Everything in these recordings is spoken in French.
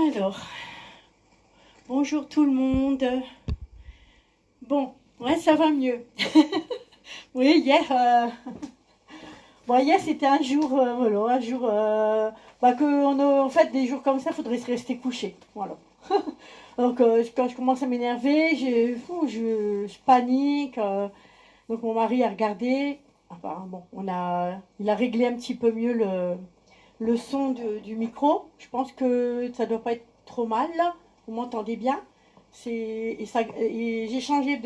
Alors, bonjour tout le monde. Bon, ouais, ça va mieux. Oui, hier c'était un jour, voilà, un jour, en fait, des jours comme ça, il faudrait se rester couché, voilà. Donc, quand je commence à m'énerver, je panique. Donc, mon mari a regardé. Enfin, bon, il a réglé un petit peu mieux le son du micro. Je pense que ça doit pas être trop mal, là. Vous m'entendez bien? Et j'ai changé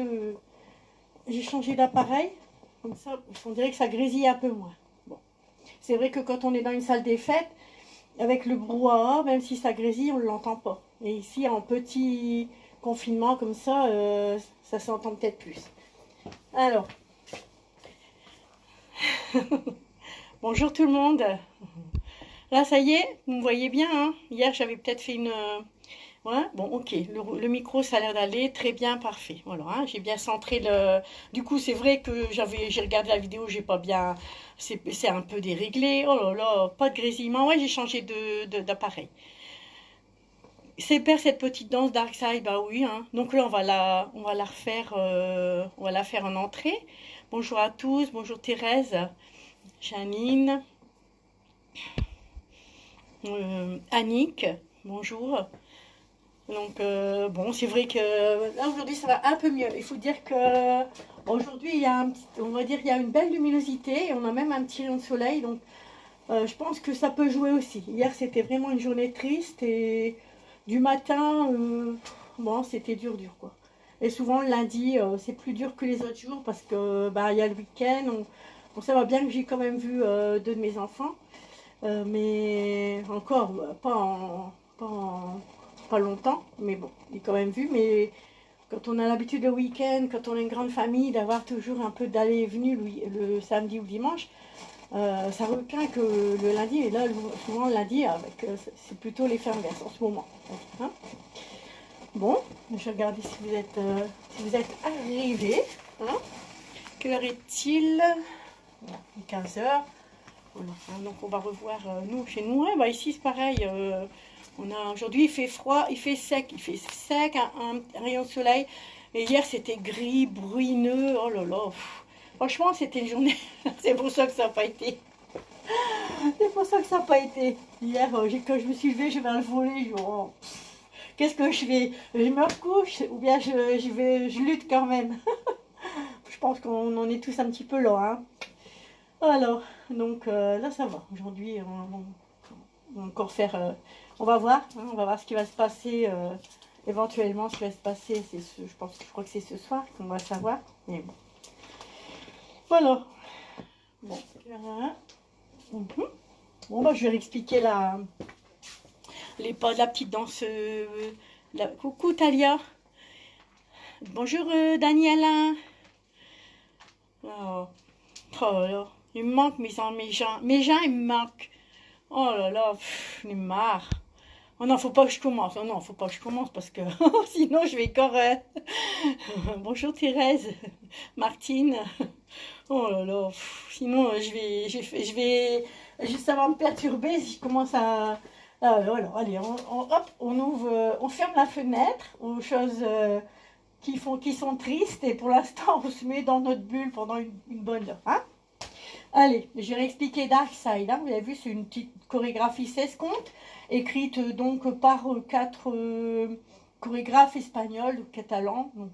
d'appareil. Comme ça, on dirait que ça grésille un peu moins. Bon. C'est vrai que quand on est dans une salle des fêtes, avec le brouhaha, même si ça grésille, on ne l'entend pas. Et ici, en petit confinement comme ça s'entend peut-être plus. Alors, bonjour tout le monde. Là, ça y est, vous me voyez bien, hein? Hier, j'avais peut-être fait une... Ouais, bon, ok. Le micro, ça a l'air d'aller très bien, parfait. Voilà, hein, j'ai bien centré le. Du coup, c'est vrai que j'ai regardé la vidéo, j'ai pas bien. C'est un peu déréglé. Oh là là, pas de grésillement. Ouais, j'ai changé d'appareil. C'est père cette petite danse Dark Side, bah oui, hein. Donc là, on va la refaire, on va la faire en entrée. Bonjour à tous, bonjour Thérèse, Janine, Annick, bonjour. Donc, bon, c'est vrai que là, aujourd'hui, ça va un peu mieux. Il faut dire que aujourd'hui, on va dire, il y a une belle luminosité et on a même un petit rayon de soleil. Donc, je pense que ça peut jouer aussi. Hier, c'était vraiment une journée triste et du matin, bon, c'était dur, dur, quoi. Et souvent, le lundi, c'est plus dur que les autres jours parce que, bah, il y a le week-end. Bon, ça va bien que j'ai quand même vu deux de mes enfants. Mais encore, pas longtemps, mais bon, j'ai quand même vu. Mais quand on a l'habitude le week-end, quand on a une grande famille, d'avoir toujours un peu d'aller et venue le samedi ou le dimanche, ça requin que le lundi. Et là, souvent le lundi, c'est plutôt l'effet inverse en ce moment. Hein. Bon, je vais regarder si vous êtes arrivés. Hein. Quelle heure est-il? Voilà, 15 heures. Voilà, hein, donc on va revoir nous chez nous. Ouais, bah ici c'est pareil. Aujourd'hui il fait froid, il fait sec, un rayon de soleil. Et hier c'était gris, bruineux. Oh là là. Franchement c'était une journée. C'est pour ça que ça n'a pas été. C'est pour ça que ça n'a pas été. Hier quand je me suis levée, je vais le voler. Oh, qu'est-ce que je fais? Je me recouche ou bien je lutte quand même. Je pense qu'on en est tous un petit peu là. Hein. Alors, donc là ça va. Aujourd'hui, on va encore faire. On va voir. Hein, on va voir ce qui va se passer. Éventuellement, ce qui va se passer, je crois que c'est ce soir qu'on va savoir. Mais bon. Voilà. Bon. Bon, bah, je vais réexpliquer les pas de la petite danse. Coucou Talia. Bonjour Daniela. Oh. Oh là là. Il me manque mes gens. Mes gens, ils me manquent. Oh là là, il me marre. Oh non, faut pas que je commence. Oh non, faut pas que je commence parce que sinon je vais correr. Bonjour Thérèse, Martine. Oh là là, sinon ça va me perturber si je commence à. Voilà, allez, hop, on ouvre, on ferme la fenêtre aux choses qui sont tristes et pour l'instant on se met dans notre bulle pendant une bonne heure. Hein. Allez, je vais réexpliquer Dark Side. Hein. Vous avez vu, c'est une petite chorégraphie 16 contes, écrite donc par quatre chorégraphes espagnols ou catalans. Donc,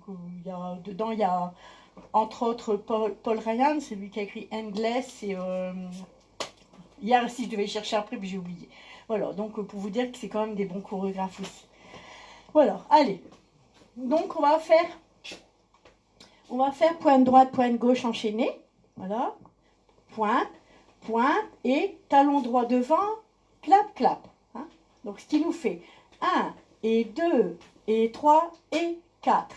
dedans, il y a entre autres Paul Ryan, c'est lui qui a écrit Endless. Et hier, si je devais chercher après, puis j'ai oublié. Voilà, donc pour vous dire que c'est quand même des bons chorégraphes aussi. Voilà, allez. Donc, on va faire pointe droite, pointe gauche enchaînée. Voilà. Pointe, pointe et talon droit devant, clap, clap. Hein. Donc, ce qui nous fait 1 et 2 et 3 et 4.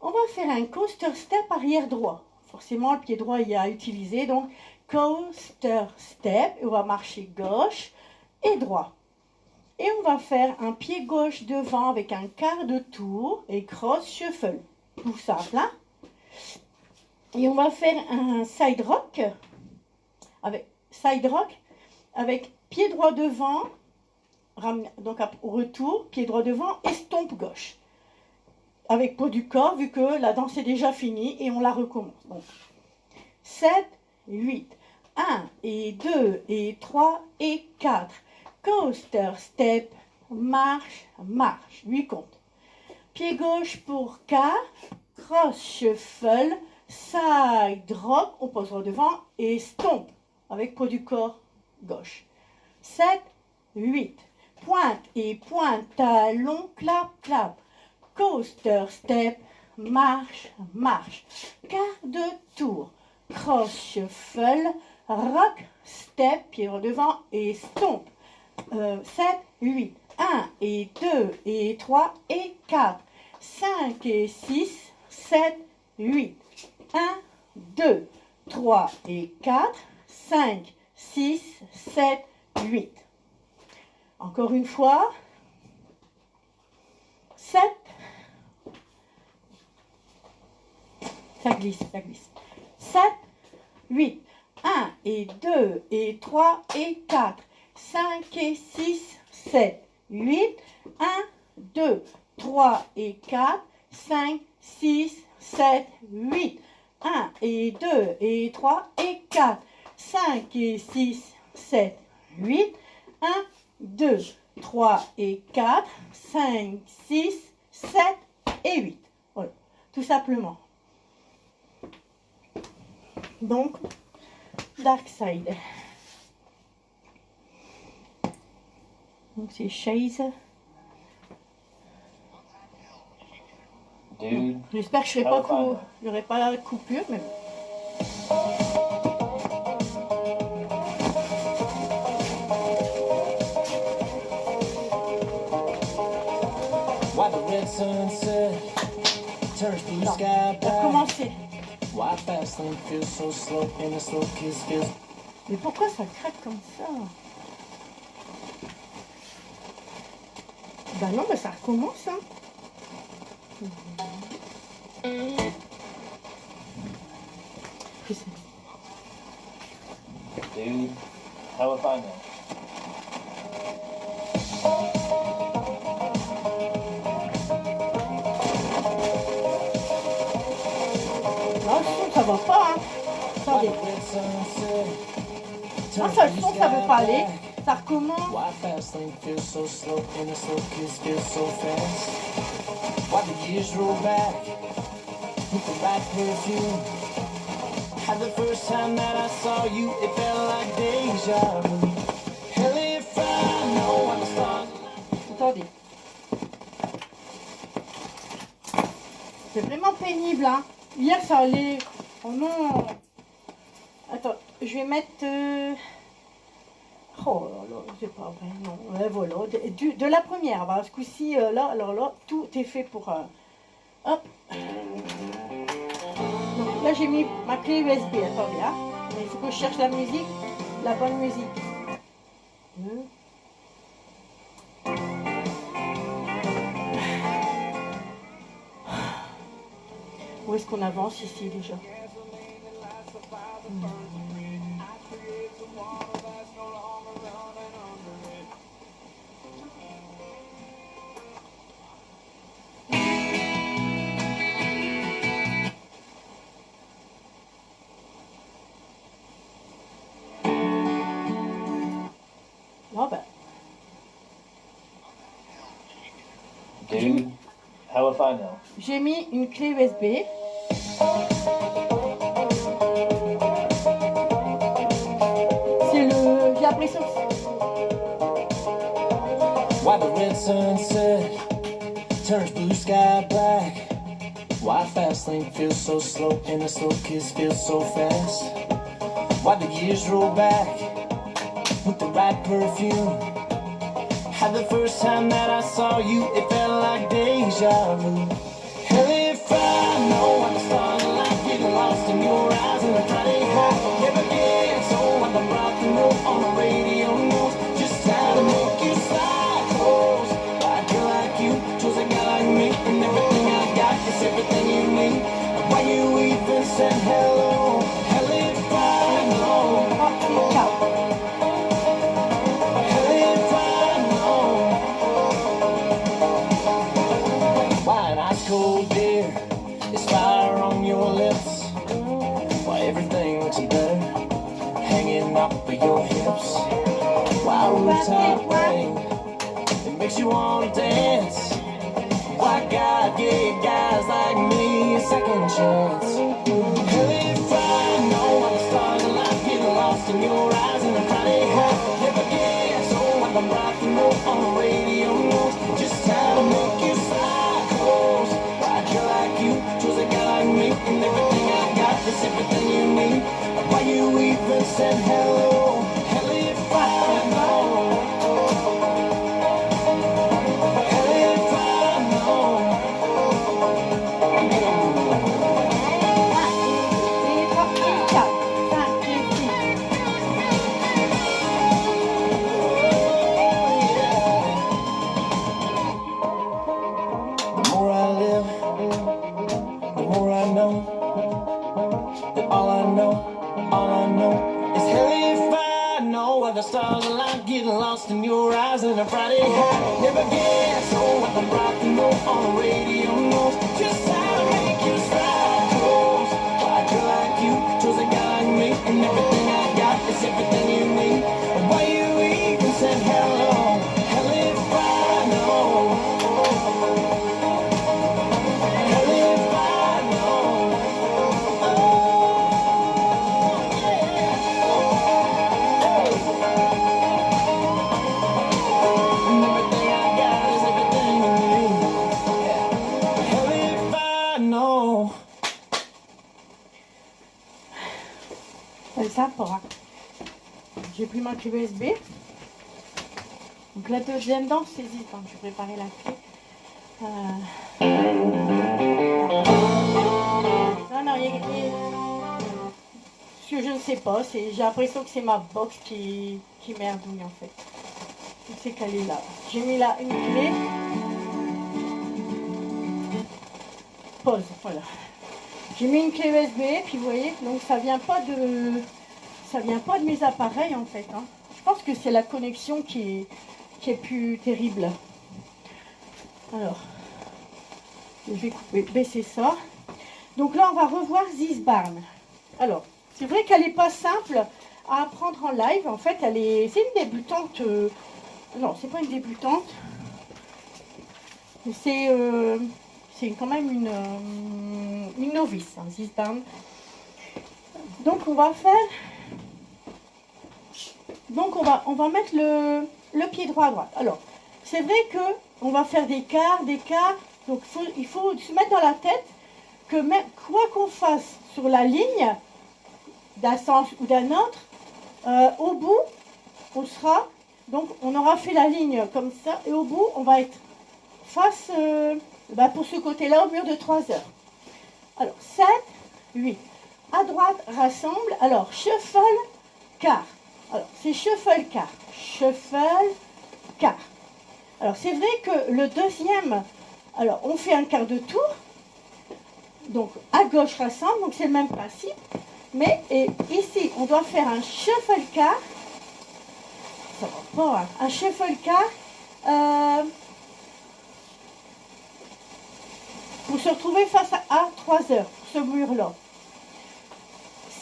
On va faire un coaster step arrière droit. Forcément, le pied droit il y a à utiliser. Donc, coaster step. Et on va marcher gauche et droit. Et on va faire un pied gauche devant avec un quart de tour et cross shuffle. Tout simple. Hein. Et on va faire un side rock avec pied droit devant Donc au retour, pied droit devant, estompe gauche. Avec poids du corps, vu que la danse est déjà finie et on la recommence. Donc 7, 8, 1 et 2 et 3 et 4. Coaster, step, marche, marche. 8 comptes. Pied gauche pour K, cross, shuffle, side, drop, on posera devant et stomp avec poids du corps gauche. 7, 8, pointe et pointe, talon, clap, clap. Coaster, step, marche, marche. Quart de tour, cross, shuffle, rock, step, pied devant et stomp. 7, 8, 1 et 2 et 3 et 4, 5 et 6, 7, 8, 1, 2, 3 et 4, 5, 6, 7, 8. Encore une fois. 7. Ça glisse, ça glisse. 7, 8, 1 et 2 et 3 et 4, 5 et 6, 7, 8, 1, 2, 3 et 4, 5, 6, 7, 8, 1 et 2 et 3 et 4, 5 et 6, 7, 8, 1, 2, 3 et 4, 5, 6, 7 et 8. Voilà, tout simplement. Donc, dark side. Donc c'est Chase. J'espère que je n'aurai pas la coupure, mais non, pour commencer. Mais pourquoi ça craque comme ça? Ben non, ben ça recommence, hein. Dude, how if I know? Non, le son, ça va pas, hein. Attendez. Non, ça, le son, ça veut pas aller. Ça recommence. The first time that I saw you, it felt like deja vu. Hell if I know what the stars. Attendez. C'est vraiment pénible, hein. Hier, ça allait. Oh non. Attends, je vais mettre. Oh là là, c'est pas vrai, non. Ouais, voilà. De la première, bah, ce coup-ci, là, alors là, tout est fait pour. Hop. Donc là, j'ai mis ma clé USB. Attendez, hein. Mais il faut que je cherche la musique, la bonne musique. Où est-ce qu'on avance ici déjà? Oh ben. Dude, how if I know? J'ai mis une clé USB. C'est le. J'ai l'impression que Why the red sunset turns blue sky black. Why fast lane feels so slow and a slow kiss feels so fast. Why the years roll back with the right perfume. How the first time that I saw you, it felt like deja vu. Hell if I know what the stars are like, getting lost in your eyes and I try to home. Never get so what the rock and roll on the radio knows just how to make you slide close. Like a girl like you, chose a guy like me, and everything I got is everything you need. Why you even said hello? Hell if I know. Hell if I know. looking up for your hips. While rooftop rain, it makes you wanna dance. Why God gave guys like me a second chance? Hell, if I know what the stars are like, get lost in your eyes in a Friday hat. Never guess, oh, what the rock and roll on the radio knows just how to make you slide close. Why'd you like you, chose a guy like me, and everything I got is everything you need. Why you even said hello? Hell, if I know. The stars are like getting lost in your eyes in a Friday night. Never guess, oh, what the rock and roll on the radio knows just how to make you slide close. Why'd you like you, chose a guy like me, and everything I got is everything you need. Why you even said hello? Hell, if I know. Hell, if I know. Oh, yeah. Ça pour. J'ai pris ma clé USB. Donc la deuxième danse, c'est zip. Hein. Je vais préparer la clé. Non, non, ce que je ne sais pas, j'ai l'impression que c'est ma box qui merdouille en fait. C'est qu'elle est là. J'ai mis là une clé. Pause, voilà. J'ai mis une clé USB, puis vous voyez, donc ça vient pas de mes appareils en fait. Hein. Je pense que c'est la connexion qui est plus terrible. Alors, je vais baisser ça. Donc là, on va revoir This Barn. Alors, c'est vrai qu'elle n'est pas simple à apprendre en live. En fait, c'est une débutante. Non, c'est pas une débutante. C'est quand même une novice, hein, This Barn. Donc on va faire. Donc on va mettre le pied droit à droite. Alors, c'est vrai que on va faire des quarts. Donc il faut se mettre dans la tête que même quoi qu'on fasse sur la ligne d'un sens ou d'un autre, au bout, on sera. Donc on aura fait la ligne comme ça et au bout, on va être face pour ce côté-là au mur de 3 heures. Alors 7, 8. À droite, rassemble. Alors shuffle, quart. Alors c'est shuffle, quart. Shuffle, quart. Alors c'est vrai que le deuxième, alors on fait un quart de tour. Donc à gauche rassemble, donc c'est le même principe. Mais ici, on doit faire un shuffle quart. Ça va pas, hein. Un shuffle quart. Pour se retrouver face à 3 heures, ce mur-là.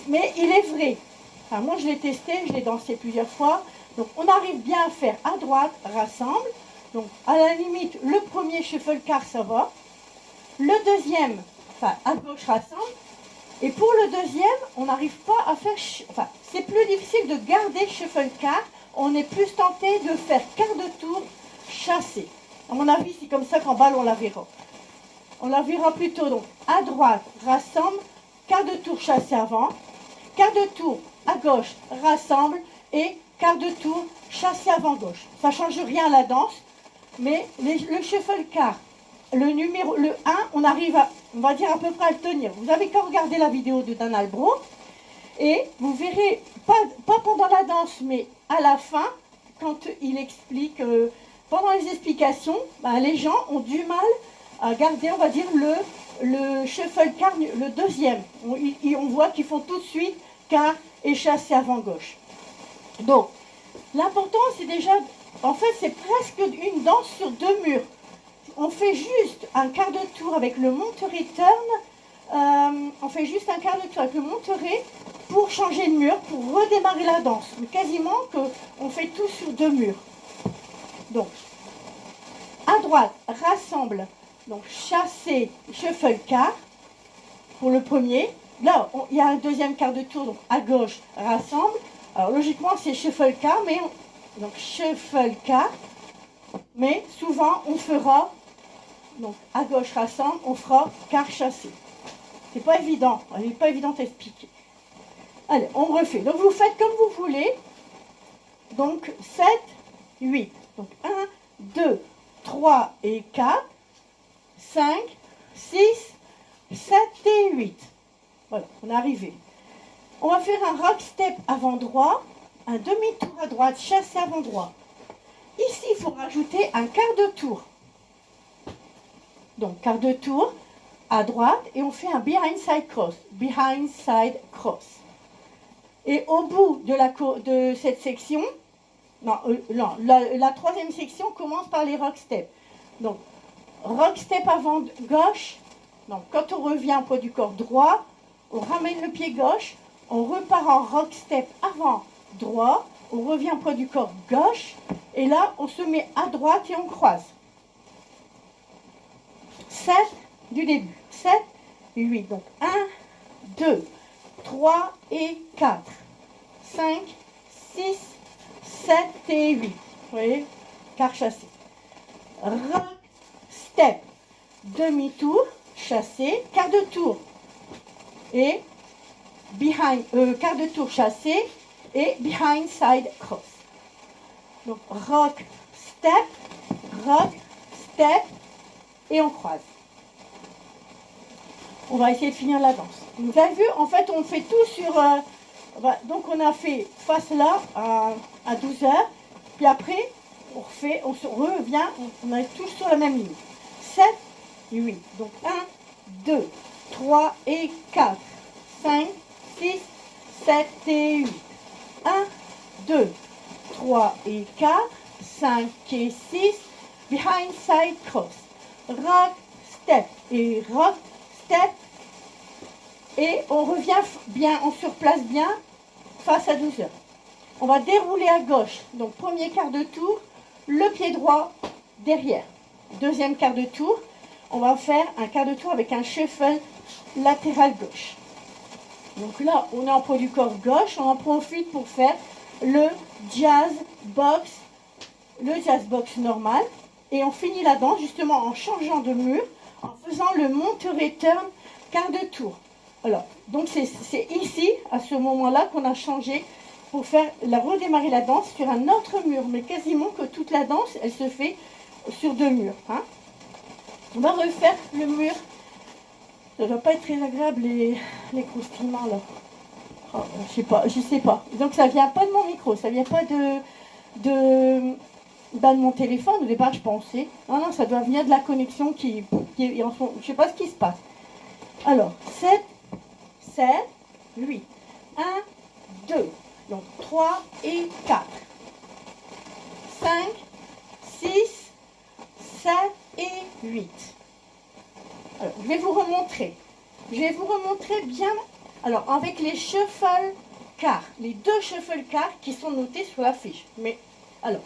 Mais il est vrai. Enfin, moi, je l'ai testé, je l'ai dansé plusieurs fois. Donc, on arrive bien à faire à droite, rassemble. Donc, à la limite, le premier shuffle quart, ça va. Le deuxième, enfin, à gauche, rassemble. Et pour le deuxième, on n'arrive pas à faire... Enfin, c'est plus difficile de garder shuffle quart. On est plus tenté de faire quart de tour, chassé. À mon avis, c'est comme ça qu'en balle, on la verra. On la verra plutôt donc à droite, rassemble, quart de tour chassé avant, quart de tour à gauche, rassemble et quart de tour chassé avant gauche. Ça ne change rien à la danse, mais le shuffle quart, le 1, on arrive à, on va dire à peu près à le tenir. Vous avez qu'à regarder la vidéo de Dan Albro et vous verrez, pas pendant la danse, mais à la fin, quand il explique, pendant les explications, les gens ont du mal à garder, on va dire, le shuffle quart, le deuxième. On voit qu'ils font tout de suite quart et chassé avant gauche. Donc, l'important, c'est déjà, en fait, c'est presque une danse sur 2 murs. On fait juste un quart de tour avec le monte-return. On fait juste un quart de tour avec le monte-ré pour changer de mur, pour redémarrer la danse. Mais quasiment qu'on fait tout sur 2 murs. Donc, à droite, rassemble, donc chassé, shuffle quart pour le premier. Là, il y a un deuxième quart de tour, donc à gauche, rassemble. Alors logiquement, c'est shuffle quart, mais donc shuffle quart. Mais souvent, on fera, donc à gauche, rassemble, on fera quart chassé. C'est pas évident, elle n'est pas évidente à expliquer. Allez, on refait. Donc vous faites comme vous voulez. Donc 7, 8. Donc 1, 2, 3 et 4, 5, 6, 7 et 8. Voilà, on est arrivé. On va faire un rock step avant droit, un demi-tour à droite, chassé avant droit. Ici, il faut rajouter un quart de tour. Donc, quart de tour à droite et on fait un behind side cross. Behind side cross. Et au bout de cette section, la troisième section commence par les rock steps. Donc, rock step avant gauche. Donc, quand on revient au poids du corps droit, on ramène le pied gauche, on repart en rock step avant droit, on revient au poids du corps gauche, et là, on se met à droite et on croise. 7 du début. 7, 8. Donc, 1, 2, 3 et 4. 5, 6, 7 et 8. Vous voyez, quart chassé. Rock, step, demi-tour, chassé, quart de tour. Et quart de tour chassé et behind side cross. Donc, rock, step, et on croise. On va essayer de finir la danse. Vous avez vu, en fait, on fait tout sur... donc, on a fait face là à 12 heures. Puis après, on se revient, on est tous sur la même ligne. 7 et 8. Donc, 1, 2, 3 et 4. 5, 6, 7 et 8. 1, 2, 3 et 4. 5 et 6. Behind side cross. Rock, step et rock, step. Et on revient bien, on se replace bien face à 12 heures. On va dérouler à gauche. Donc premier quart de tour, le pied droit derrière. Deuxième quart de tour, on va faire un quart de tour avec un shuffle latéral gauche. Donc là, on est en poids du corps gauche. On en profite pour faire le jazz box normal. Et on finit la danse justement en changeant de mur, en faisant le monte-return quart de tour. Alors, donc c'est ici, à ce moment-là, qu'on a changé pour redémarrer la danse sur un autre mur. Mais quasiment que toute la danse, elle se fait sur 2 murs. Hein. On va refaire le mur. Ça ne doit pas être très agréable, les croustillements là. Oh, je sais pas. Donc ça vient pas de mon micro, ça vient pas de mon téléphone. Au départ, je pensais. Non, ça doit venir de la connexion qui est en son... Je sais pas ce qui se passe. Alors, 7, 8. 1, 2. Donc, 3 et 4. 5, 6, 7 et 8. Alors, je vais vous remontrer. Bien. Alors, avec les shuffle quart. Les 2 shuffle quart qui sont notés sur la fiche. Mais, alors,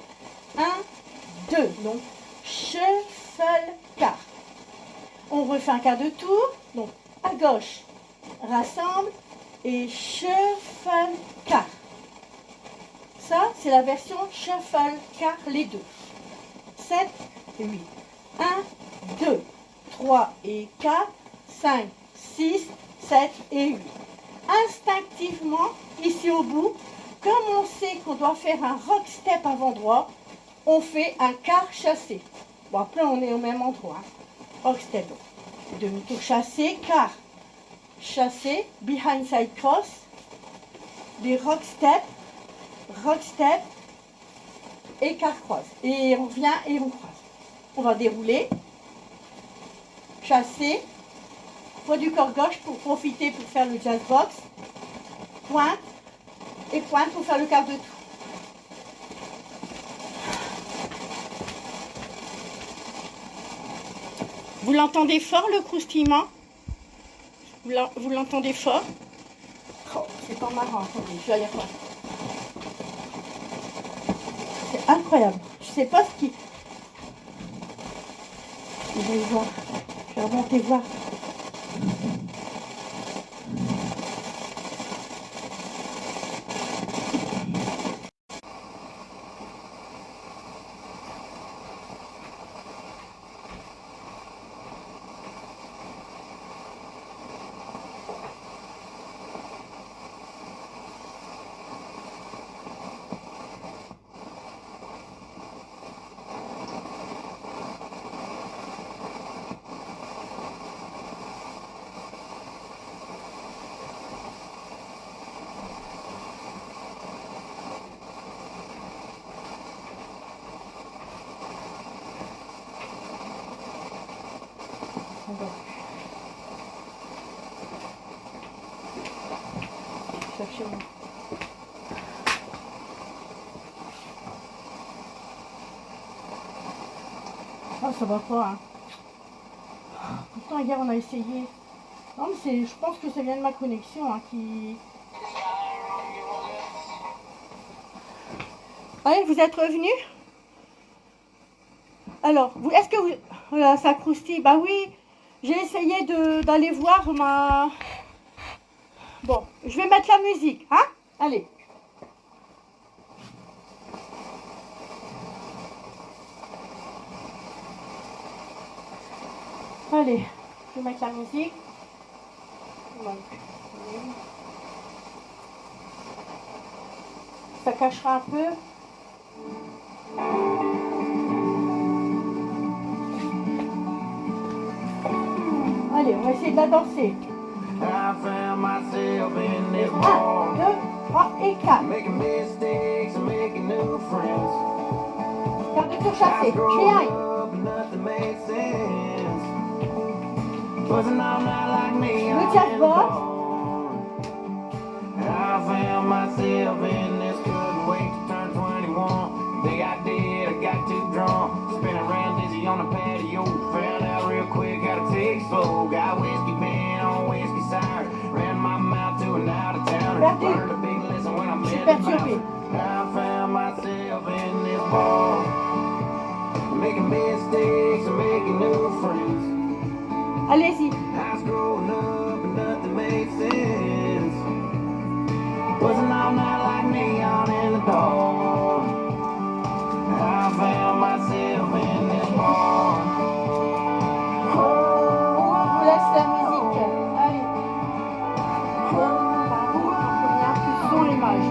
1, 2. Donc, shuffle quart. On refait un quart de tour. Donc, à gauche, rassemble et shuffle quart. Ça, c'est la version shuffle quart, les 2. 7 et 8. 1, 2, 3 et 4, 5, 6, 7 et 8. Instinctivement, ici au bout, comme on sait qu'on doit faire un rock step avant droit, on fait un quart chassé. Bon, après, on est au même endroit. Hein. Rock step. Demi-tour chassé, quart chassé, behind side cross, des rock step et quart croise. Et on vient et on croise. On va dérouler, chasser, poids du corps gauche pour profiter pour faire le jazz box, pointe et pointe pour faire le quart de tour. Vous l'entendez fort le croustillement? Vous l'entendez fort? Oh, c'est pas sent marrant. Attendez, je vais aller voir. C'est incroyable. Je sais pas ce qui... Je vais voir. Je vais remonter voir. Chercher mon... Oh, ça va pas, hein. Pourtant, hier, on a essayé. Non, mais c'est... Je pense que ça vient de ma connexion, hein, qui... Allez, vous êtes revenus? Alors, est-ce que vous... Voilà, ça croustille. Bah oui, j'ai essayé d'aller voir ma... Bon, je vais mettre la musique, hein? Allez. Allez, je vais mettre la musique. Ça cachera un peu. Allez, on va essayer de la danser. 1, 2, 3 et 4. Garde de chasser. Crie. Le jazz box. I found myself in this, couldn't wait to turn 21. Think I did, I got too drunk. Spin around dizzy on the patio. Found out real quick how to take slow. Got whiskey band on whiskey side. Ran my mouth to an out of town. Learned a big lesson when I met the mouse. I found myself in this bar. Making mistakes and making new friends. Allez-y. I was growing up and nothing made sense. Wasn't all night like neon in the dark. I found myself in this bar. On vous laisse la musique. Allez. Plus son, l'image.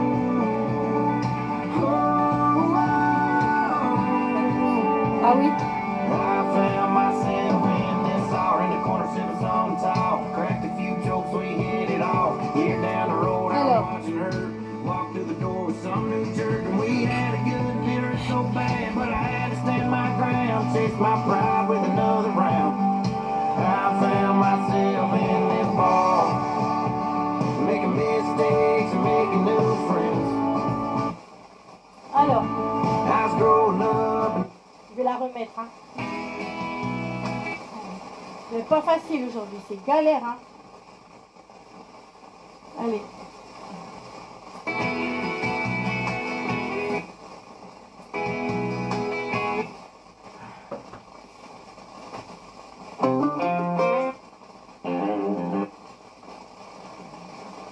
Ah oui. I found myself in this bar in the corner sipping some tall. Cracked a few jokes, we hit it off. Here down the road, I'm watching her walk through the door with some new jerk, and we had a good dinner so bad, but I had to stand my ground, chase my pride with another round. I found myself in this bar, making mistakes and making new friends. Alors, I was growing up. Je vais la remettre, hein. C'est pas facile aujourd'hui, c'est galère, hein. Allez.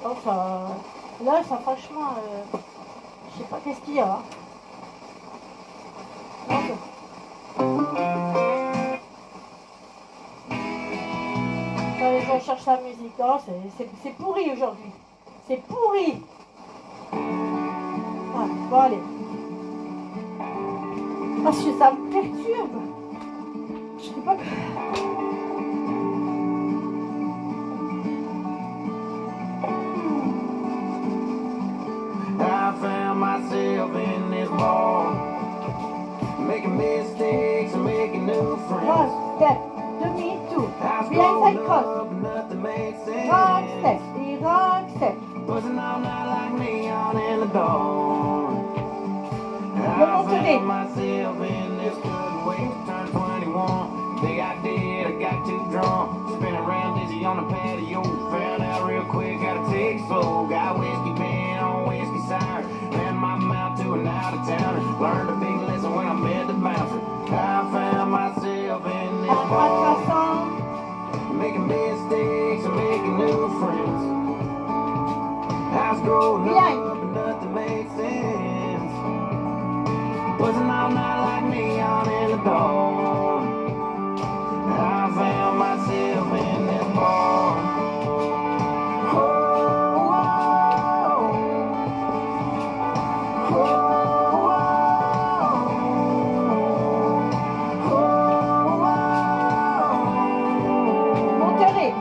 Oh, ça... Là, ça franchement... je sais pas qu'est-ce qu'il y a. Hein. Allez, je cherche la musique. Oh, c'est pourri aujourd'hui. C'est pourri. Ah, bon, allez. Ah, ça me perturbe. Je sais pas. I found myself in this bar, making mistakes and making new friends. Cross, step, demi-tour, behind side cross. Rock step, the rock step. Wasn't all night like neon in the dawn. I found myself in this, couldn't wait to turn 21. Think I did, I got too drunk. Spinning around dizzy on the patio. Found out real quick how to take slow. Got whiskey Learned a big lesson when I met the bouncer. I found myself in this À droite, bar, rassemble. making mistakes and making new friends. I was growing Behind. up and nothing made sense. Wasn't all night like neon in the dawn. I found myself in this bar. Oh, oh, oh, Monterey. I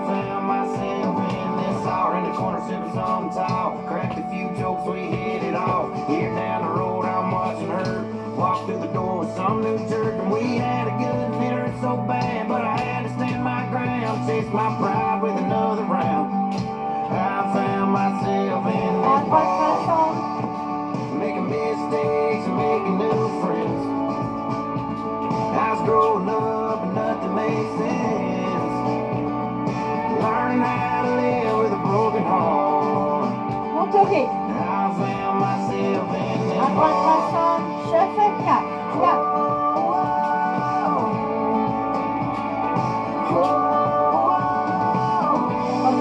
found myself in this hour in the corner sipping some tall. Cracked a few jokes, we hit it off. Here down the road, I'm watching her walk through the door with some new jerk, and we had a good dinner so bad, but I had to stand my ground, chase my pride with another round. I found myself in À this droite, bar, rassemble. making mistakes and making new friends. I was growing up and nothing made sense. Learning how to live with a broken heart. Monterey. I found myself in this À droite, bar. rassemble. Shuffle 4. 3.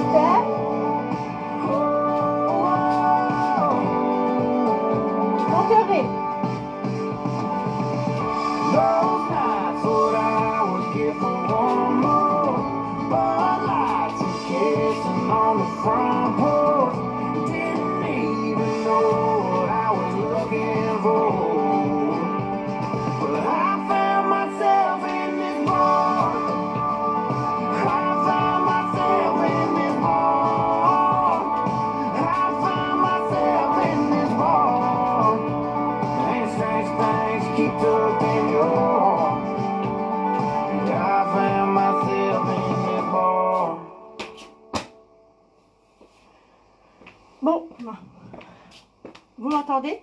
Step. Monterey. Those nights what I would give for one more. Bud lights and kissing on the front porch. Didn't even know what I was looking for. But I found myself in this bar. I found myself in this bar. I found myself in this bar. And strange things keep tugging your heart. I found myself in this bar. Bon. Vous m'entendez?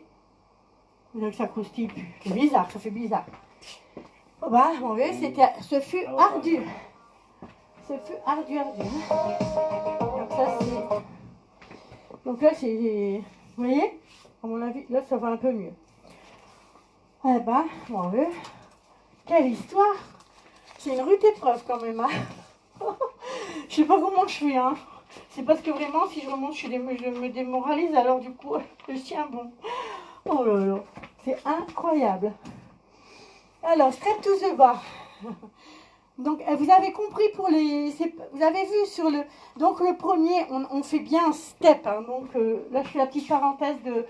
Vous voyez que ça croustille plus. C'est bizarre, ça fait bizarre. Oh bah, mon vieux, ce fut ardu. Ce fut ardu. Donc ça c'est... Donc là c'est... Vous voyez? À mon avis, là ça va un peu mieux. Eh bah, mon vieux, quelle histoire! C'est une rude épreuve quand même, hein. Je sais pas comment je fais, hein. C'est parce que vraiment, si je remonte, je me démoralise, alors du coup, je tiens bon. Oh là là, c'est incroyable. Alors, straight to the bar. Donc, vous avez compris pour les... Vous avez vu sur le... Donc, le premier, on fait bien un step. Hein. Donc, là, je fais la petite parenthèse de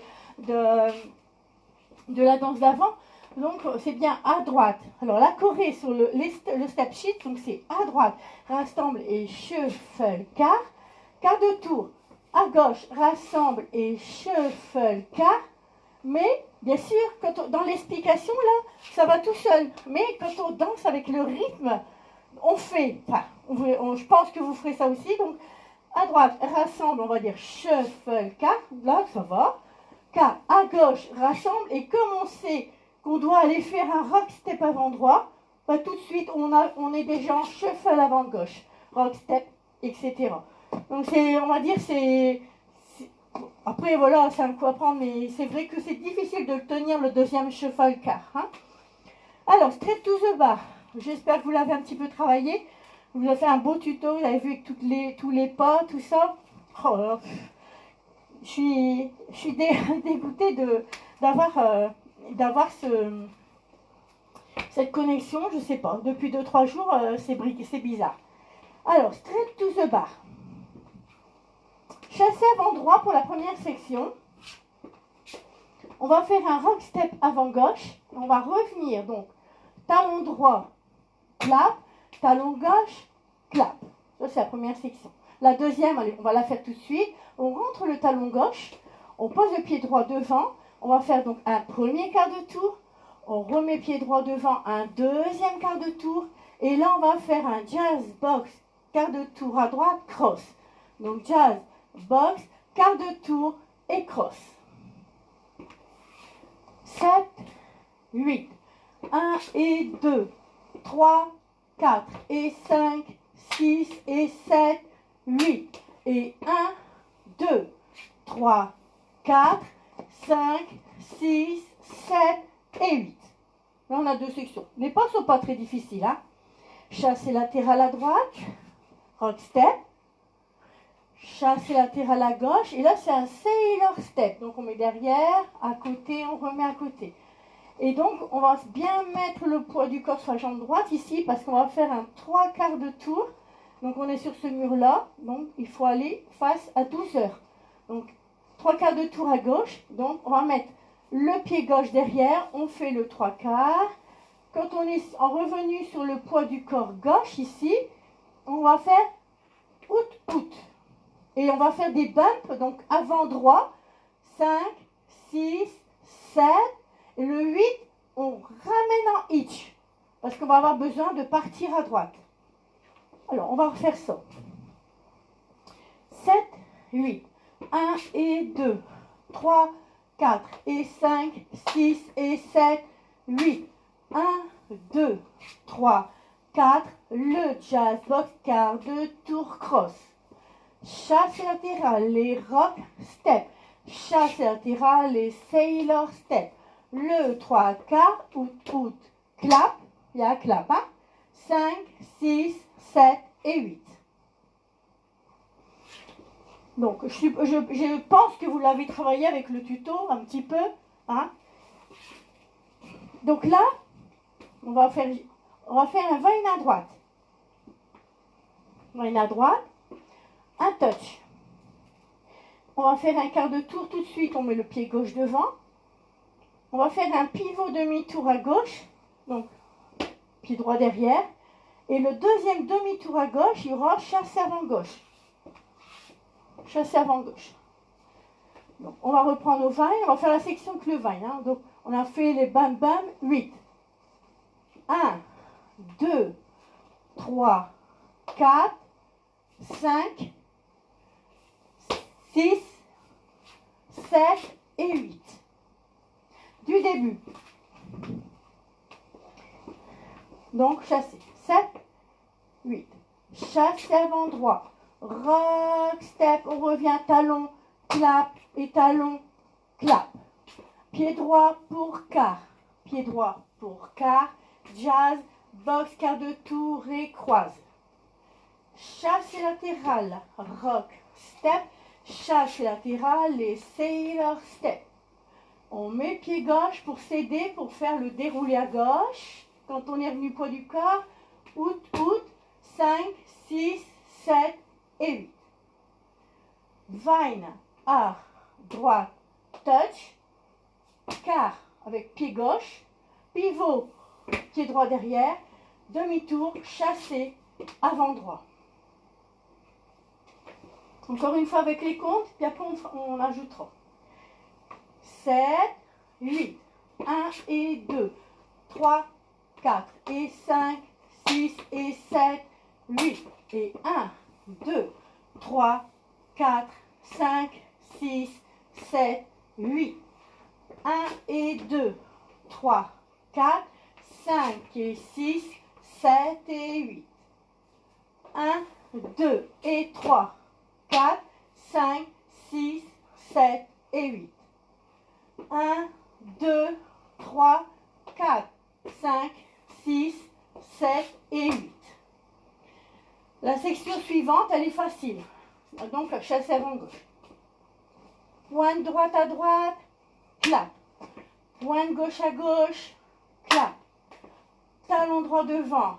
la danse d'avant. Donc, c'est bien à droite. Alors, la choré sur le step sheet, donc c'est à droite, rassemble et shuffle quart. Quart de tour. À gauche, rassemble et shuffle quart. Mais, bien sûr, dans l'explication, là, ça va tout seul. Mais quand on danse avec le rythme, on fait, enfin, je pense que vous ferez ça aussi. Donc, à droite, rassemble, on va dire shuffle quart. Là, ça va. Quart, à gauche, rassemble. Et comme on sait qu'on doit aller faire un rock step avant droit, bah, tout de suite, on est déjà en shuffle avant gauche. Rock step, etc. Donc, on va dire, après, voilà, c'est un coup à prendre, mais c'est vrai que c'est difficile de tenir le deuxième shuffle quart. Hein. Alors, straight to the bar. J'espère que vous l'avez un petit peu travaillé. Vous avez fait un beau tuto, vous avez vu avec tous les pas, tout ça. Oh là là. Je suis dégoûtée d'avoir cette connexion, je sais pas. Depuis 2-3 jours, c'est bizarre. Alors, straight to the bar. Chassé avant droit pour la première section. On va faire un rock step avant gauche. On va revenir, donc, talon droit, clap, talon gauche, clap. Ça, c'est la première section. La deuxième, allez, on va la faire tout de suite. On rentre le talon gauche, on pose le pied droit devant. On va faire donc un premier quart de tour. On remet pied droit devant, un deuxième quart de tour. Et là, on va faire un jazz box, quart de tour à droite, cross. Donc, jazz, box, quart de tour et cross. 7, 8, 1 et 2, 3, 4 et 5, 6 et 7, 8 et 1, 2, 3, 4, 5, 6, 7 et 8. Là, on a 2 sections. Les pas ne sont pas très difficiles. Hein. Chassé latéral à droite, rock step. Chassé latéral à gauche. Et là, c'est un sailor step. Donc, on met derrière, à côté, on remet à côté. Et donc, on va bien mettre le poids du corps sur la jambe droite ici parce qu'on va faire un 3/4 de tour. Donc, on est sur ce mur-là. Donc, il faut aller face à 12 heures. Donc, 3/4 de tour à gauche. Donc, on va mettre le pied gauche derrière. On fait le 3/4. Quand on est en revenu sur le poids du corps gauche ici, on va faire out. Et on va faire des bumps. Donc, avant droit. 5, 6, 7. Et le 8, on ramène en hitch. Parce qu'on va avoir besoin de partir à droite. Alors, on va refaire ça. 7, 8. 1 et 2. 3, 4 et 5, 6 et 7, 8. 1, 2, 3, 4. Le jazz box, quart de tour cross. Chasse latérale, les rock step. Chasse latérale, les sailor step. Le 3/4, out, clap, il y a un clap, hein? 5, 6, 7 et 8. Donc, je pense que vous l'avez travaillé avec le tuto un petit peu, hein? Donc là, on va faire un vine à droite. Vine à droite, un touch. On va faire un quart de tour tout de suite, on met le pied gauche devant. On va faire un pivot demi-tour à gauche, donc pied droit derrière. Et le deuxième demi-tour à gauche, il y aura chassé avant gauche. Chassé avant gauche. Donc, on va reprendre au vine, on va faire la section que le vine. Hein. Donc, on a fait les bam bam, 8. 1, 2, 3, 4, 5, 6, 7 et 8. Du début. Donc, chassé. 7, 8. Chassé avant droit. Rock, step, on revient, talon, clap et talon, clap. Pied droit pour quart. Pied droit pour quart. Jazz, box, quart de tour et croise. Chassé latéral. Rock, step. Chassé latéral et sailor step. On met pied gauche pour s'aider, pour faire le déroulé à gauche. Quand on est revenu poids du corps, out, 5, 6, 7 et 8. Vine à droite, touch, quart avec pied gauche, pivot, pied droit derrière, demi-tour, chassé, avant droit. Encore une fois avec les comptes, puis après on ajoutera. 7, 8, 1 et 2, 3, 4 et 5, 6 et 7, 8 et 1, 2, 3, 4, 5, 6, 7, 8, 1 et 2, 3, 4, 5 et 6, 7 et 8, 1, 2 et 3, 4, 5, 6, 7 et 8. 1, 2, 3, 4, 5, 6, 7 et 8. La section suivante, elle est facile. Donc, chassé avant gauche. Pointe droite à droite, clap. Pointe gauche à gauche, clap. Talon droit devant,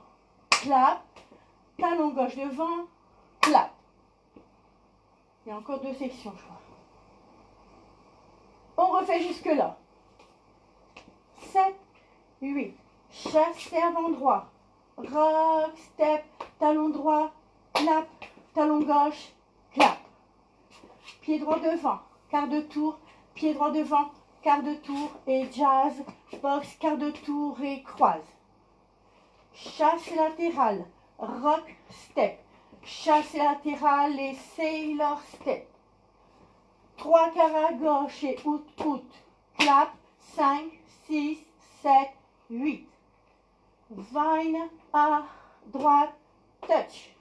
clap. Talon gauche devant, clap. Il y a encore 2 sections, je crois. On refait jusque-là. 7, 8. Chassé avant droit. Rock, step, talon droit, clap, talon gauche, clap. Pied droit devant, quart de tour, pied droit devant, quart de tour et jazz, box, quart de tour et croise. Chasse latérale, rock, step. Chasse latérale et sailor step. 3 quarts à gauche et out, clap, 5, 6, 7, 8. Vine à droite, touch.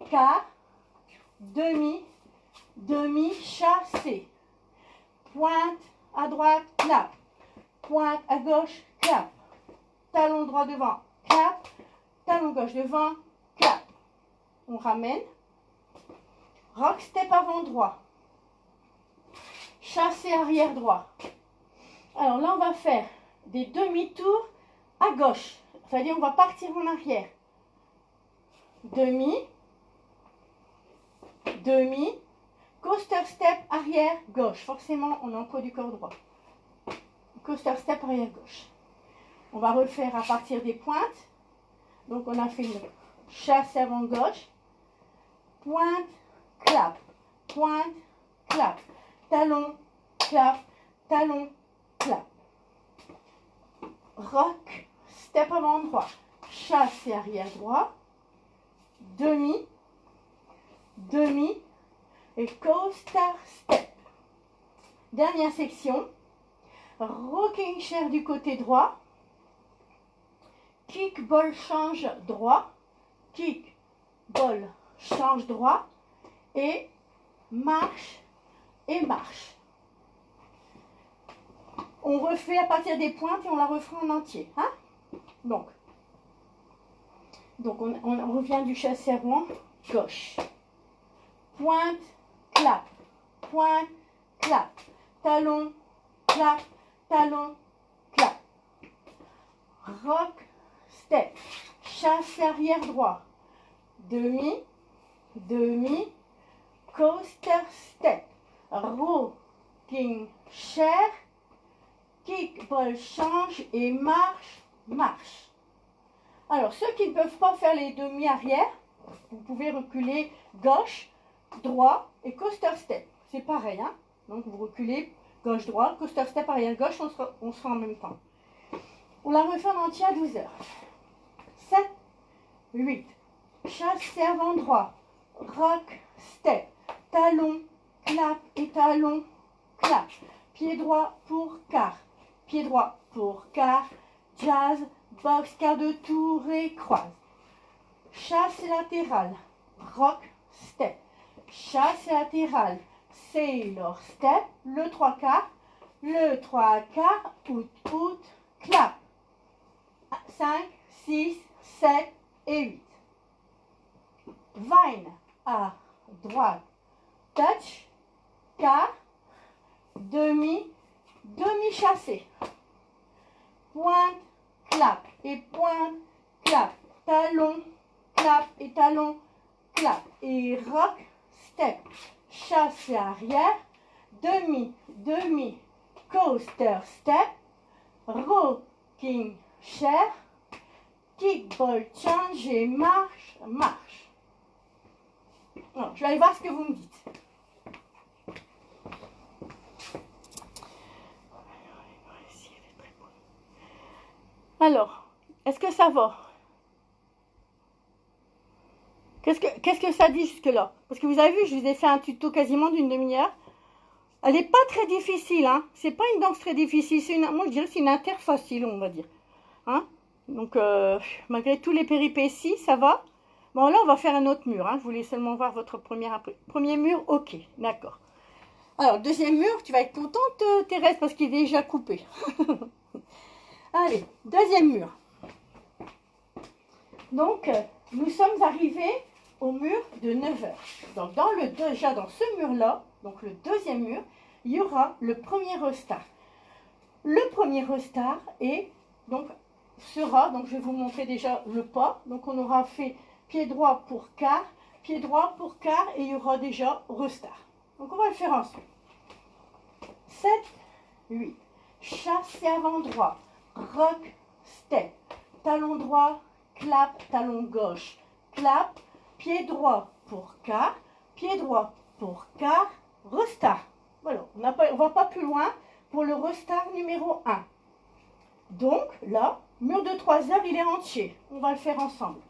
Quart, demi, chassé. Pointe à droite, clap. Pointe à gauche, clap. Talon droit devant, clap. Talon gauche devant, clap. On ramène. Rock step avant droit. Chassé arrière droit. Alors là, on va faire des demi-tours à gauche. C'est-à-dire, on va partir en arrière. Demi. Demi. Coaster step arrière gauche. Forcément, on est en poids du corps droit. Coaster step arrière gauche. On va refaire à partir des pointes. Donc, on a fait une chasse avant gauche. Pointe, clap. Pointe, clap. Talon, clap. Talon, clap. Rock, step avant droit. Chasse et arrière droit. Demi. Demi. Et coaster step. Dernière section. Rocking chair du côté droit. Kick, ball, change droit. Kick, ball, change droit. Et marche et marche. On refait à partir des pointes et on la refera en entier. Hein? Donc on revient du chassé avant. Gauche. Pointe, clap. Pointe, clap. Talon, clap. Talon, clap. Rock, step. Chasse arrière droit. Demi, demi. Coaster step. Rocking chair. Kick, ball, change et marche, marche. Alors, ceux qui ne peuvent pas faire les demi-arrière, vous pouvez reculer gauche, droit et coaster step. C'est pareil, hein? Donc, vous reculez gauche, droit, coaster step, arrière, gauche, on sera en même temps. On la refait en entier à 12 heures. 7, 8. Chasse avant droit. Rock, step. Talon, clap et talon, clap. Pied droit pour quart. Pied droit pour quart. Jazz, box, quart de tour et croise. Chasse latérale. Rock, step. Chasse latérale. Sailor, step. Le 3 quarts. Le 3 quarts. Out, out, clap. 5, 6, 7 et 8. Vine à droite. Touch. Quart. Demi. Demi-chassé. Pointe, clap. Et pointe, clap. Talon, clap. Et talon, clap. Et rock, step. Chassé arrière. Demi, demi. Coaster, step. Rocking chair. Kick, ball, change et marche, marche. Alors, je vais aller voir ce que vous me dites. Alors, est-ce que ça va? Qu'est-ce que ça dit jusque-là? Parce que vous avez vu, je vous ai fait un tuto quasiment d'une demi-heure. Elle n'est pas très difficile, hein. C'est pas une danse très difficile. Moi, je dirais que c'est une interfacile, on va dire. Hein? Donc, malgré tous les péripéties, ça va. Bon, là, on va faire un autre mur. Hein. Je voulais seulement voir votre premier mur. Ok, d'accord. Alors, deuxième mur, tu vas être contente, Thérèse, parce qu'il est déjà coupé. Allez, deuxième mur. Donc, nous sommes arrivés au mur de 9 heures. Donc, déjà dans ce mur-là, donc le deuxième mur, il y aura le premier restart. Le premier restart sera, donc je vais vous montrer déjà le pas. Donc, on aura fait pied droit pour quart, pied droit pour quart, et il y aura déjà restart. Donc, on va le faire ensemble. 7, 8. Chassé avant droit. Rock, step. Talon droit, clap, talon gauche, clap. Pied droit pour quart, pied droit pour quart, restart. Voilà, on ne va pas plus loin pour le restart numéro 1. Donc là, mur de 3 heures, il est entier. On va le faire ensemble.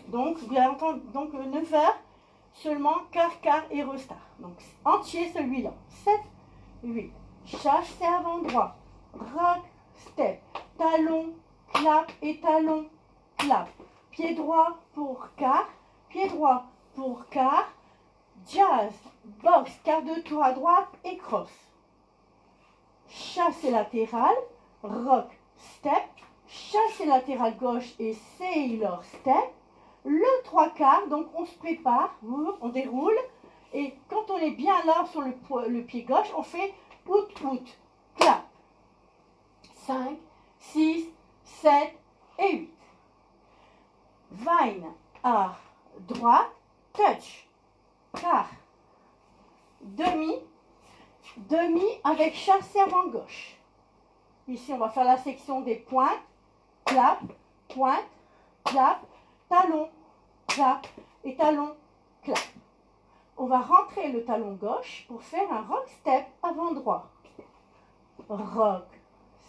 Donc, vous allez entendre 9 heures, seulement quart, quart et restart. Donc, entier celui-là. 7, 8. Chassé avant droit. Rock, step. Talon, clap et talon, clap. Pied droit pour quart, pied droit pour quart. jazz, box, quart de tour à droite et cross. Chassé latéral, rock, step, chassé latéral gauche et sailor step. Le 3/4, donc on se prépare, on déroule. Et quand on est bien là sur le pied gauche, on fait out, out, clap. 5, 6, 7 et 8. Vine à droite, touch, quart, demi, demi avec chassé avant gauche. Ici, on va faire la section des pointes, clap, pointe, clap, talon, clap et talon, clap. On va rentrer le talon gauche pour faire un rock step avant droit. Rock,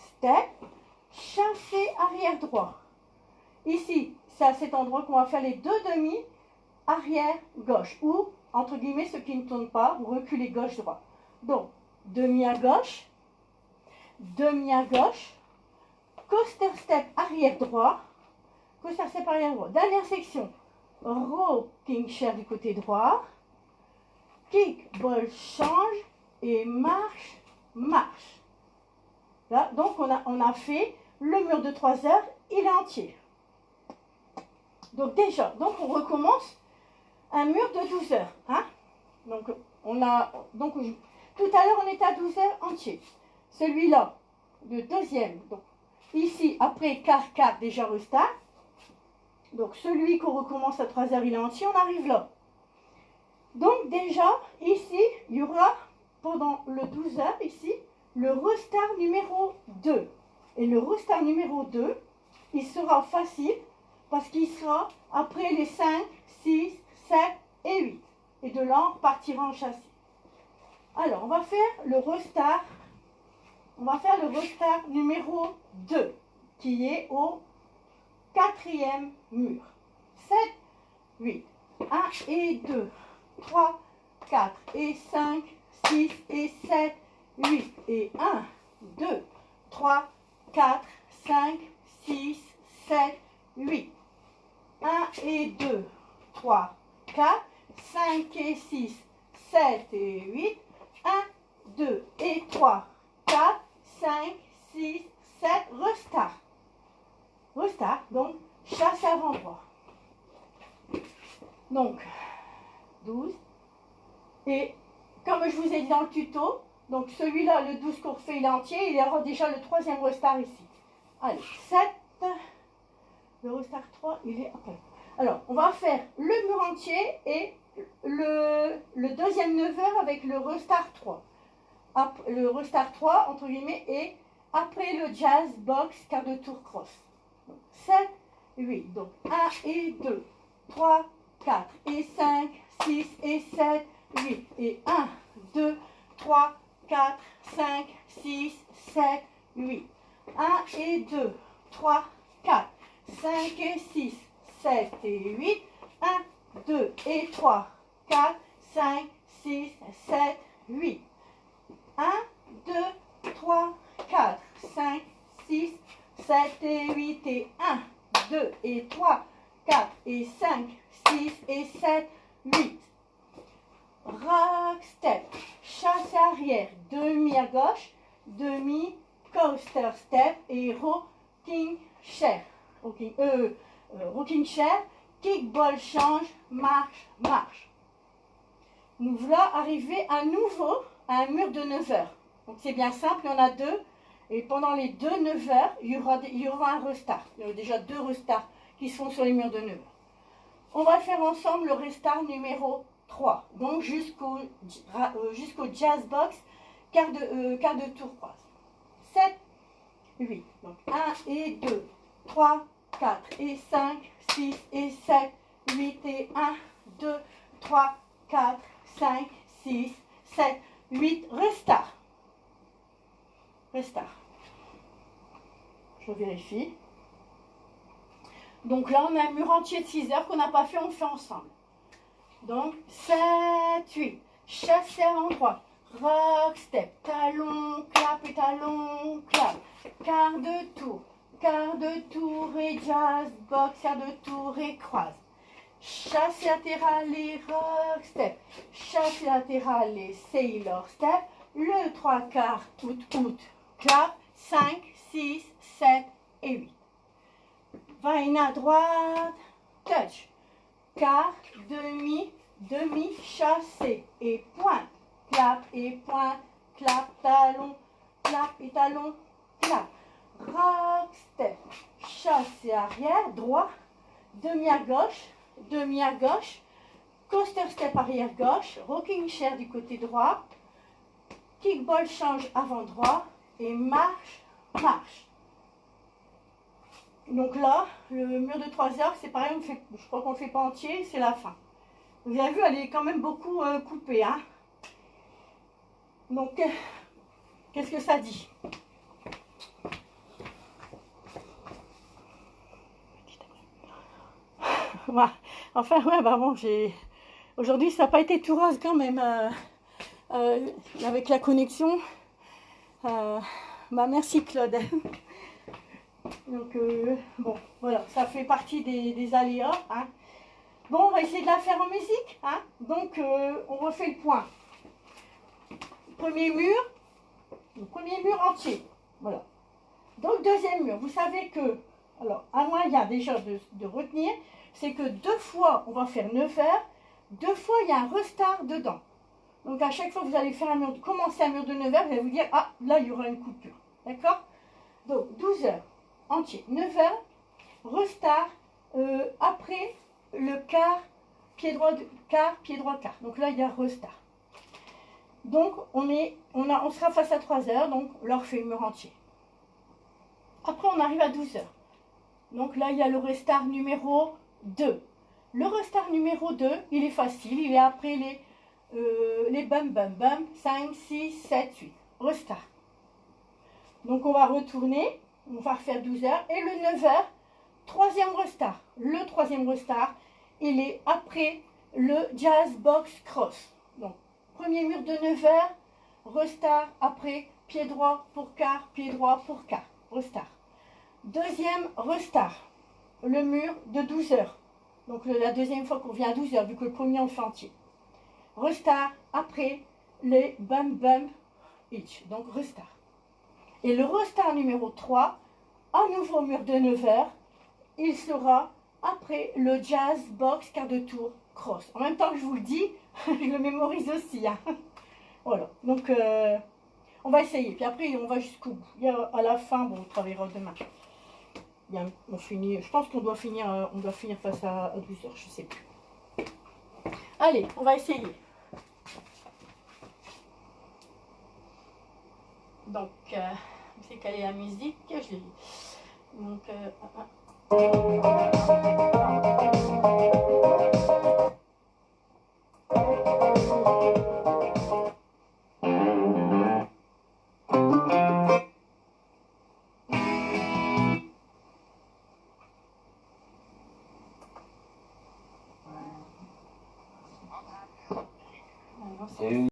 step, chassé arrière droit. Ici, c'est à cet endroit qu'on va faire les deux demi arrière gauche. Ou, entre guillemets, ceux qui ne tournent pas, vous reculez gauche droit. Donc, demi à gauche, coaster step arrière droit, coaster step arrière droit. Dernière section, rocking chair du côté droit, kick, ball change et marche, marche. Là, donc on a fait le mur de 3 heures, il est entier. Donc déjà, on recommence un mur de 12 heures. Hein? Donc tout à l'heure on était à 12 heures entier. Celui-là, le deuxième, donc ici après quart, déjà restart. Donc celui qu'on recommence à 3 heures, il est entier, on arrive là. Donc déjà, ici, il y aura, pendant le 12 heures, ici, le restart numéro 2. Et le restart numéro 2, il sera facile parce qu'il sera après les 5, 6, 7 et 8. Et de là, on repartira en châssis. Alors, on va faire le restart. On va faire le restart numéro 2, qui est au 4e mur. 7, 8. 1 et 2. 3, 4 et 5, 6 et 7, 8 et 1, 2, 3, 4, 5, 6, 7, 8. 1 et 2, 3, 4, 5 et 6, 7 et 8. 1, 2 et 3, 4, 5, 6, 7, restart. Restart, donc chasse avant droit. Donc, 12. Et comme je vous ai dit dans le tuto, donc celui-là, le 12 qu'on refait, il est entier. Il y aura déjà le 3e restart ici. Allez, 7. Le restart 3, il est après. Alors, on va faire le mur entier et le deuxième 9 heures avec le restart 3. Le restart 3, entre guillemets, et après le jazz box quart de tour cross. Donc, 7, 8. Donc, 1 et 2, 3, 4 et 5, 6 et 7, 8. Et 1, 2, 3, 4, 5, 6, 7, 8. 1 et 2, 3, 4, 5 et 6, 7 et 8. 1, 2 et 3, 4, 5, 6, 7, 8. 1, 2, 3, 4, 5, 6, 7 et 8. Et 1, 2 et 3, 4 et 5, 6 et 7, 8. Rock step, chasse arrière, demi à gauche, demi, coaster step et rocking chair. Rocking chair, kick, ball change, marche, marche. Nous voilà arrivés à nouveau à un mur de 9 heures. Donc c'est bien simple, il y en a deux. Et pendant les 2 9 heures, il y aura un restart. Il y aura déjà 2 restarts qui seront sur les murs de 9 heures. On va faire ensemble le restart numéro 3. Donc jusqu'au jazz box, quart de tour croise. 7, 8. Donc 1 et 2, 3, 4 et 5, 6 et 7, 8 et 1, 2, 3, 4, 5, 6, 7, 8. Restart. Restart. Je vérifie. Donc là, on a un mur entier de 6 heures qu'on n'a pas fait, on le fait ensemble. Donc, 7, 8. Chassé avant droit. Rock, step, talon, clap et talon, clap. Quart de tour et jazz, box, quart de tour et croise. chasse latérale et rock step, chasse latérale et sailor step, le 3/4 out, clap, 5, 6, 7 et 8. Va à droite, touch, quart, demi, demi, chassé et pointe, clap et pointe, clap, talon, clap et talon, clap. Rock step, chassé arrière, droit, demi à gauche, coaster step arrière gauche, rocking chair du côté droit, kickball change avant droit et marche, marche. Donc là, le mur de 3 heures, c'est pareil, je crois qu'on ne le fait pas entier, c'est la fin. Vous avez vu, elle est quand même beaucoup coupée. Hein. Donc, qu'est-ce que ça dit? Enfin, ouais, bah bon, aujourd'hui, ça n'a pas été tout rose quand même, avec la connexion. Merci Claude. Donc, bon, voilà, ça fait partie des aléas. Hein. Bon, on va essayer de la faire en musique. Hein. Donc, on refait le point. Premier mur entier. Voilà. Donc, deuxième mur. Vous savez que, alors, un moyen déjà de retenir, c'est que 2 fois, on va faire 9 heures. 2 fois, il y a un restart dedans. Donc, à chaque fois que vous allez faire commencer un mur de 9 heures, vous allez vous dire, ah, là, il y aura une coupure. D'accord? Donc, 12 heures entier. 9 heures, restart après le quart, pied droit, quart. Donc là, il y a restart. Donc, on sera face à 3 heures, donc on leur fait le mur entier. Après, on arrive à 12 heures. Donc là, il y a le restart numéro 2. Le restart numéro 2, il est facile. Il est après les bum, 5, 6, 7, 8. Restart. Donc, on va retourner. On va refaire 12 heures. Et le 9 heures, troisième restart. Le troisième restart, il est après le jazz box cross. Donc, premier mur de 9 heures. Restart après pied droit pour quart, pied droit pour quart. Restart. Deuxième restart, le mur de 12 heures. Donc la deuxième fois qu'on vient à 12 heures, vu que le premier on le fait entier. Restart après les bum each. Donc restart. Et le restart numéro 3, un nouveau mur de 9 heures, il sera après le jazz box quart de tour cross. En même temps que je vous le dis, je le mémorise aussi. Hein. Voilà. Donc on va essayer. Puis après on va jusqu'au bout. Et à la fin, bon, on travaillera demain. Bien, on finit, je pense qu'on doit finir face à 12 heures, je ne sais plus. Allez, on va essayer. Donc, on sait quelle est la musique, je l'ai. Donc, Do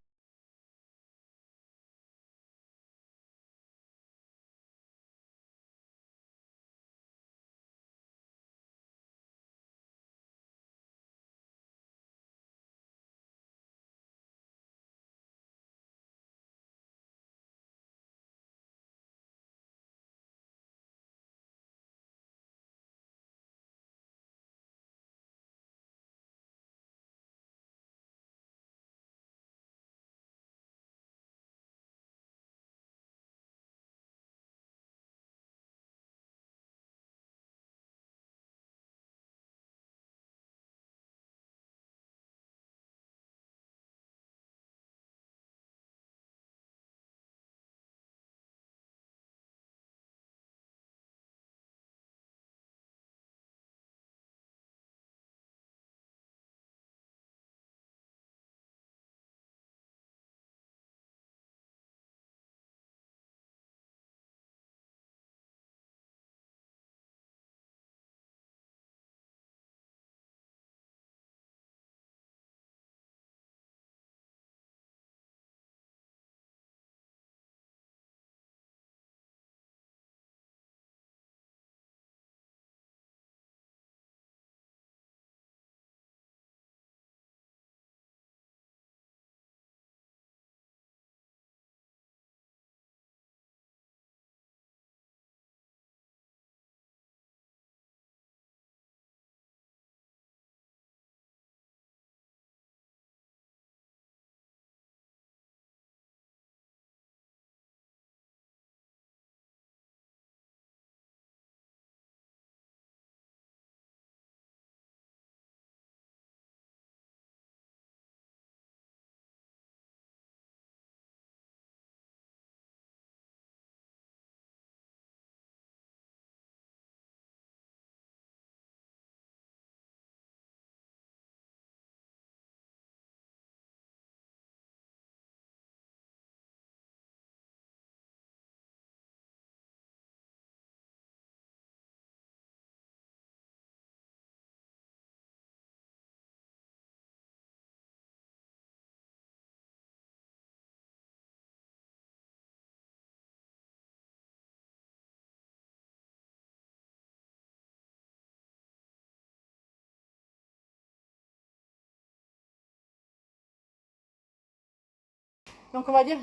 Donc on va dire,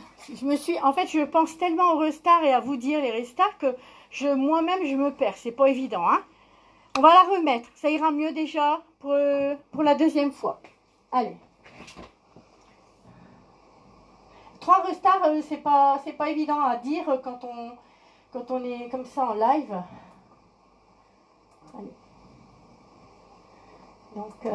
en fait, je pense tellement aux restars et à vous dire les restars que moi-même, je me perds. C'est pas évident, hein. On va la remettre. Ça ira mieux déjà pour la deuxième fois. Allez. 3 restars, c'est pas évident à dire quand on est comme ça en live. Allez. Donc,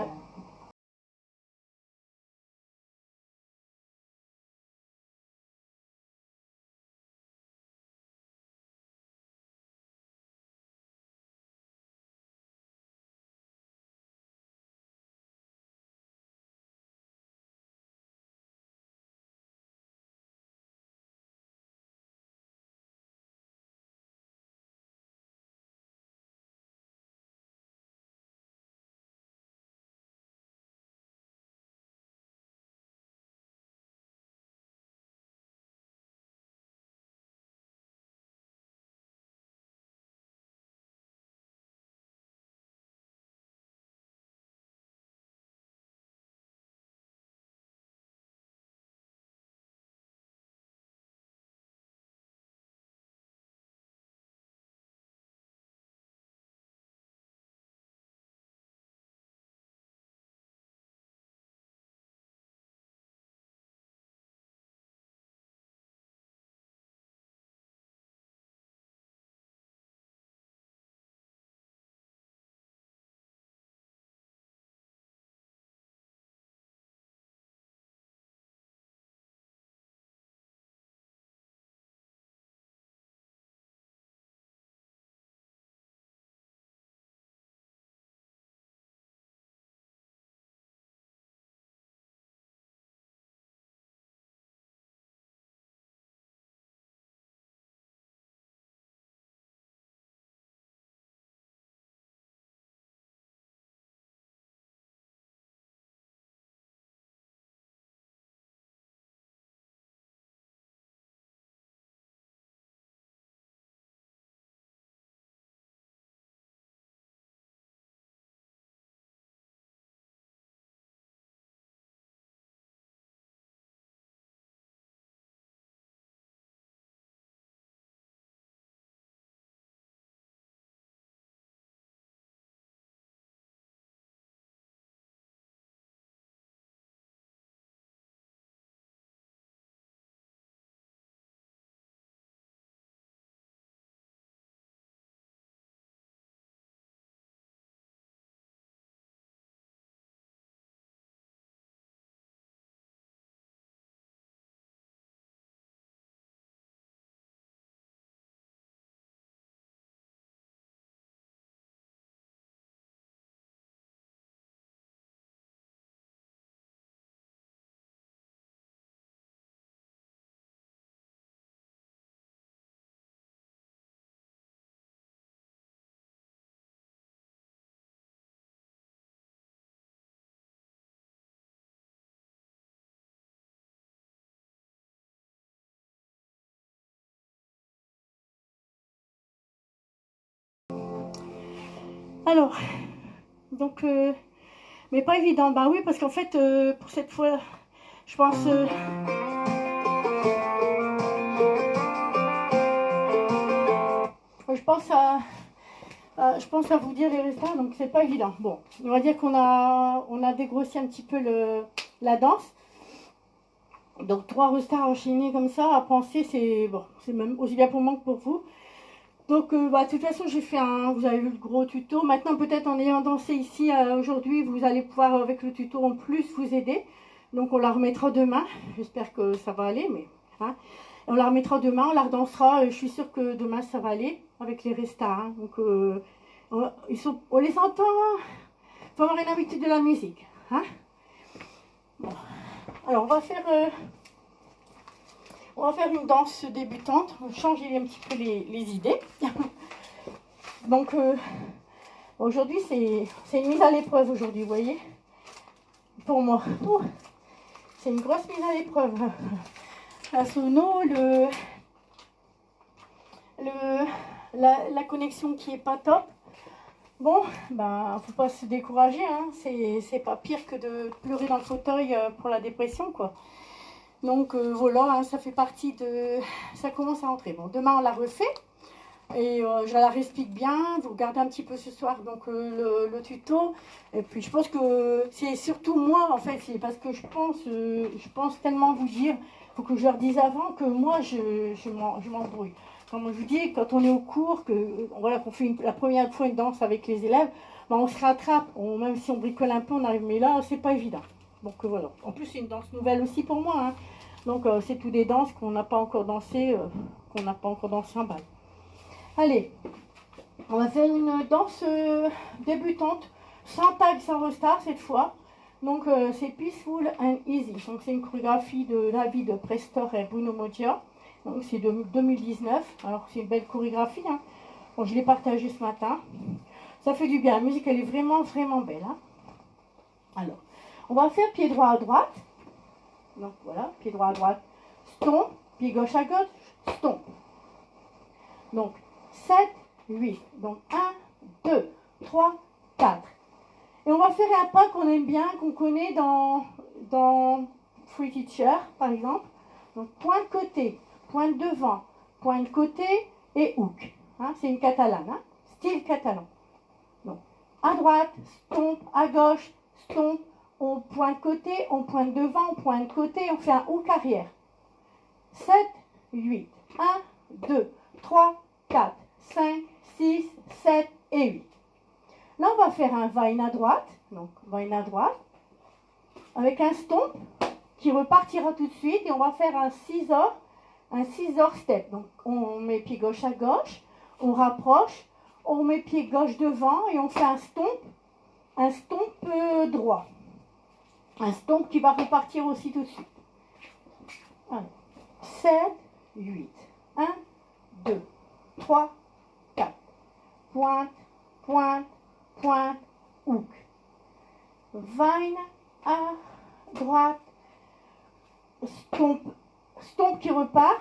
alors, donc, mais pas évident. Bah oui, parce qu'en fait, pour cette fois, je pense... je pense à vous dire les résultats, donc c'est pas évident. Bon, on va dire qu'on a dégrossi un petit peu la danse. Donc 3 restarts enchaînés comme ça, à penser, c'est bon, c'est même aussi bien pour moi que pour vous. Donc de toute façon, j'ai fait vous avez vu le gros tuto. Maintenant, peut-être en ayant dansé ici aujourd'hui, vous allez pouvoir avec le tuto en plus vous aider. Donc on la remettra demain. J'espère que ça va aller, mais hein. On la remettra demain, on la redansera. Je suis sûre que demain ça va aller avec les restarts. Hein. Donc on les entend. Il faut avoir une habitude de la musique. Hein. Bon. Alors on va faire une danse débutante. On va changer un petit peu les idées. Donc aujourd'hui c'est une mise à l'épreuve aujourd'hui, vous voyez. Pour moi. Oh, c'est une grosse mise à l'épreuve. La sono, la connexion qui est pas top. Bon, ben, faut pas se décourager, hein. C'est pas pire que de pleurer dans le fauteuil pour la dépression, quoi. Donc voilà, hein, ça fait partie de... Ça commence à rentrer. Bon, demain on la refait. Et je la réexplique bien. Vous regardez un petit peu ce soir donc le tuto. Et puis je pense que c'est surtout moi en fait, c'est parce que je pense tellement vous dire, il faut que je leur dise avant que moi je m'embrouille. Comme je vous dis, quand on est au cours, que voilà, qu'on fait la première fois une danse avec les élèves, ben, on se rattrape. Même si on bricole un peu, on arrive. Mais là, c'est pas évident. Donc voilà. En plus, c'est une danse nouvelle aussi pour moi. Hein. Donc c'est tout des danses qu'on n'a pas encore dansé, en bal. Allez, on va faire une danse débutante, sans tag, sans restart cette fois. Donc c'est Peaceful and Easy. Donc c'est une chorégraphie de David de Prestor et Bruno Moggia. Donc c'est de 2019. Alors c'est une belle chorégraphie. Hein. Bon, je l'ai partagée ce matin. Ça fait du bien. La musique elle est vraiment vraiment belle. Hein. Alors, on va faire pied droit à droite. Donc voilà, pied droit à droite, stomp, pied gauche à gauche, stomp. Donc 7, 8. Donc 1, 2, 3, 4. Et on va faire un pas qu'on aime bien, qu'on connaît dans Free Teacher, par exemple. Donc point de côté, point de devant, point de côté et hook. Hein, c'est une catalane, hein, style catalan. Donc à droite, stomp, à gauche, stomp, on point de côté, on pointe devant, on pointe de côté, on fait un hook arrière. 7, 8. 1, 2, 3, 4, 5, 6, 7 et 8. Là, on va faire un vine à droite. Donc, vine à droite. Avec un stomp qui repartira tout de suite. Et on va faire un scissor step. Donc, on met pied gauche à gauche. On rapproche. On met pied gauche devant. Et on fait un stomp droit. Un stomp qui va repartir aussi tout de suite. Alors, 7, 8. 1, 2, 3, 4. Pointe, pointe, pointe, hook. Vine à droite. Stomp qui repart.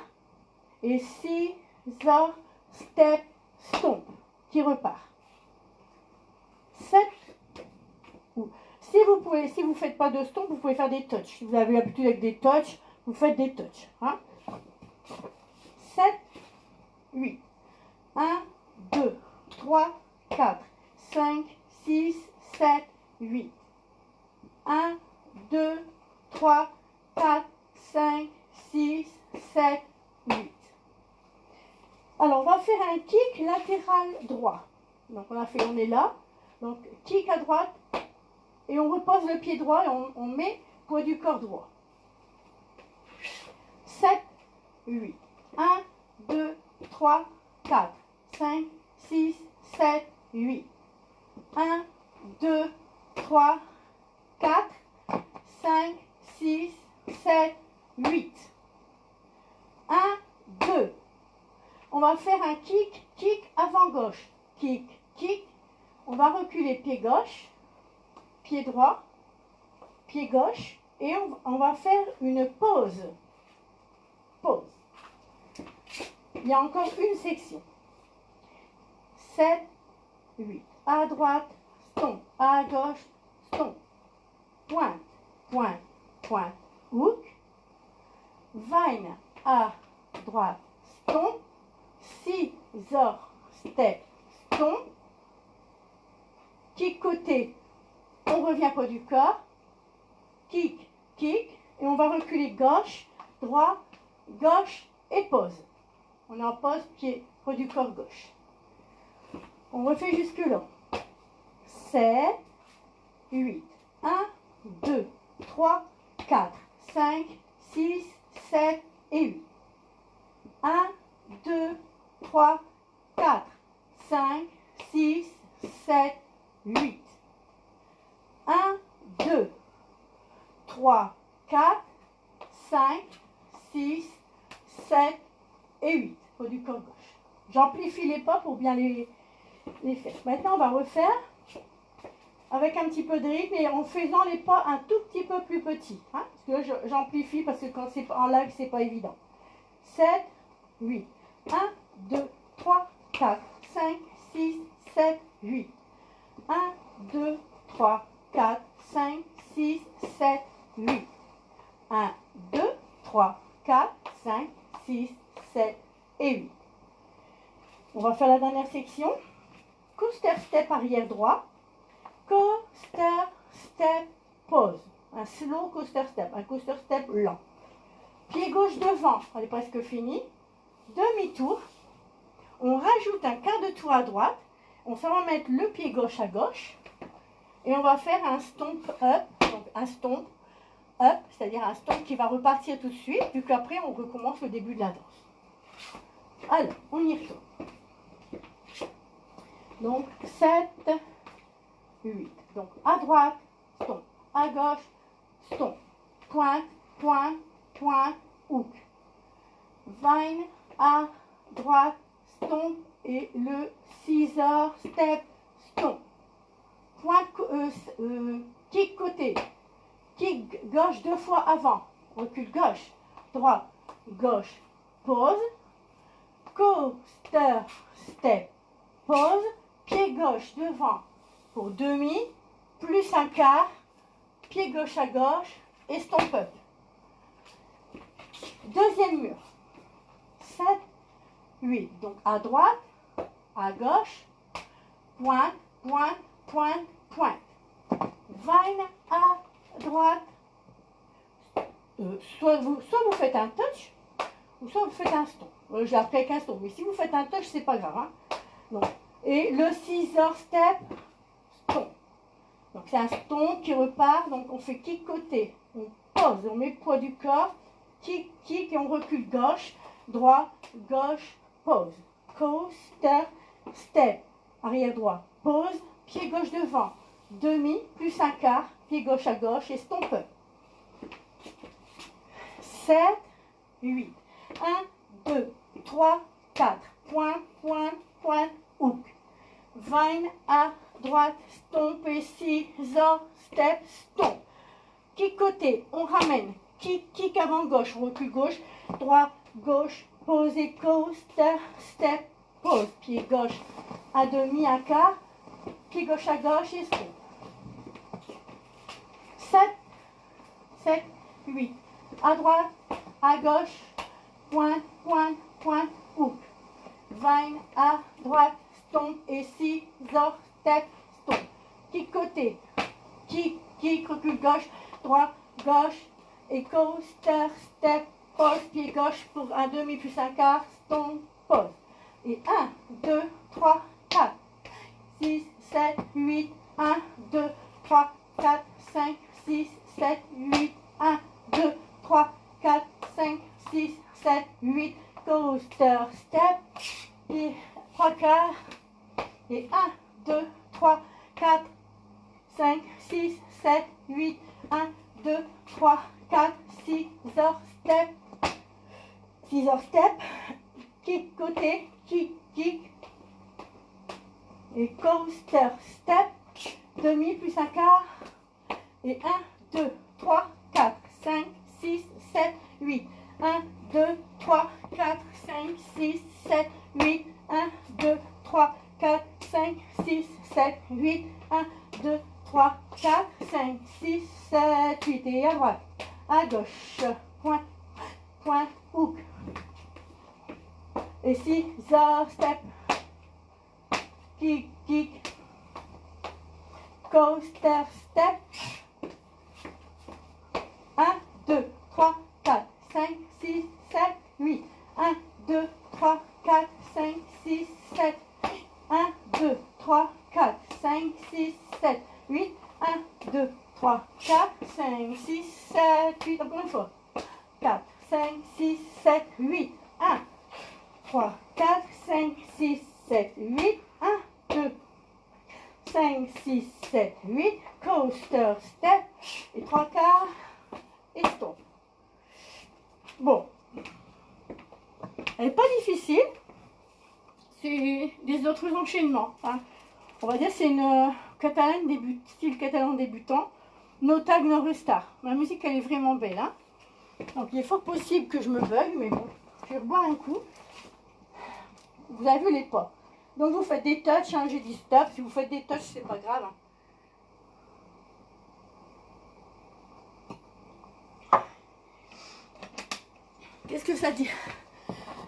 Et scissor, step, stomp qui repart. 7. Si vous ne faites pas de stomp, vous pouvez faire des touches. Si vous avez l'habitude avec des touches, vous faites des touches. Hein? 7, 8. 1, 2, 3, 4, 5, 6, 7, 8. 1, 2, 3, 4, 5, 6, 7, 8. Alors, on va faire un kick latéral droit. Donc, on est là. Donc, kick à droite. Et on repose le pied droit et on met poids du corps droit. 7, 8. 1, 2, 3, 4, 5, 6, 7, 8. 1, 2, 3, 4, 5, 6, 7, 8. 1, 2. On va faire un kick avant gauche. Kick. On va reculer pied gauche, pied droit, pied gauche. Et on va faire une pause. Pause. Il y a encore une section. 7, 8. À droite, stomp. À gauche, stomp. Pointe, pointe, pointe. Hook. Vine à droite, stomp. Scissor, step, stomp. Kick côté. On revient poids du corps. Kick. Et on va reculer gauche, droit, gauche et pause. On est en pause, pied, poids du corps gauche. On refait jusque là. 7, 8. 1, 2, 3, 4, 5, 6, 7 et 8. 1, 2, 3, 4, 5, 6, 7, 8. 1, 2, 3, 4, 5, 6, 7 et 8. Au du corps gauche. J'amplifie les pas pour bien les faire. Maintenant, on va refaire avec un petit peu de rythme et en faisant les pas un tout petit peu plus petits. Hein, parce que j'amplifie parce que quand c'est en live, c'est pas évident. 7, 8. 1, 2, 3, 4, 5, 6, 7, 8. 1, 2, 3, 4, 5, 6, 7, 8. 1, 2, 3, 4, 5, 6, 7 et 8. On va faire la dernière section. Coaster step arrière droit. Coaster step pause. Un slow coaster step, un coaster step lent. Pied gauche devant, on est presque fini. Demi-tour. On rajoute un quart de tour à droite. On va mettre le pied gauche à gauche. Et on va faire un stomp up. Donc un stomp up, c'est-à-dire un stomp qui va repartir tout de suite, vu qu'après on recommence le début de la danse. Alors, on y retourne. Donc 7, 8. Donc à droite, stomp. À gauche, stomp. Pointe, pointe, pointe, hook. Vine à droite, stomp. Et le scissor step, stomp. Pointe, kick côté. Kick gauche 2 fois avant. Recule gauche, droite, gauche, pause. Coaster step, pause. Pied gauche devant pour demi, plus un quart. Pied gauche à gauche et stomp up. Deuxième mur. 7, 8. Donc à droite, à gauche, pointe, pointe, pointe, pointe. Vine à droite. Soit vous faites un touch, ou soit vous faites un stomp. J'ai appris avec un stomp, mais si vous faites un touch, c'est pas grave. Hein. Donc, et le scissor step, stomp. Donc c'est un stomp qui repart, donc on fait kick côté. On pose, on met le poids du corps, kick, kick, et on recule gauche, droit, gauche, pause. Coaster step, arrière droit, pause, pied gauche devant, demi, plus un quart, pied gauche à gauche et stomp up. 7, 8. 1, 2, 3, 4. Pointe, pointe, pointe, hook. Vine à droite, stomp et scissor, step, stomp. Kick côté, on ramène. Kick, kick avant gauche, on recule gauche, droit, gauche, pause et coaster, step, pause. Pied gauche à demi, un quart. Pied gauche à gauche et stomp. 7, 7, 8. À droite, à gauche, pointe, pointe, pointe, hook. Vine à droite, stomp et scissor, step, stomp. Kick côté, kick, kick, recule gauche, droit, gauche et coaster, step, pause, pied gauche pour un demi plus un quart, stomp, pause. Et 1, 2, 3, 4, 6, 7, 8, 1, 2, 3, 4, 5, 6, 7, 8, 1, 2, 3, 4, 5, 6, 7, 8, coaster, step, et 3 quarts, et 1, 2, 3, 4, 5, 6, 7, 8, 1, 2, 3, 4, 6, step, scissor step, kick côté, kick, kick, et coaster, step, demi plus un quart, et 1, 2, 3, 4, 5, 6, 7, 8, 1, 2, 3, 4, 5, 6, 7, 8, 1, 2, 3, 4, 5, 6, 7, 8, 1, 2, 3, 4, 5, 6, 7, 8, et à droite, à gauche, pointe, pointe, hook, et scissor, step, kick, kick, coaster, step, 1, 2, 3, 4, 5, 6, 7, 8, 1, 2, 3, 4, 5, 6, 7, 1, 2, 3, 4, 5, 6, 7, 8, 1, 2, 3, 4, 5, 6, 7, 8, encore une fois, 4, 5, 6, 7, 8, 1, 3, 4, 5, 6, 7, 8, 1, 2, 5, 6, 7, 8, coaster, step, et 3 quarts, et stomp. Bon, elle n'est pas difficile, c'est des autres enchaînements. Hein. On va dire c'est une style catalan débutant, no tag, no restart. La musique elle est vraiment belle. Hein. Donc il est fort possible que je me bug, mais bon, je vais reboire un coup. Vous avez vu les pas. Donc vous faites des touches, hein, j'ai dit stop. Si vous faites des touches, c'est pas grave. Hein. Qu'est-ce que ça dit?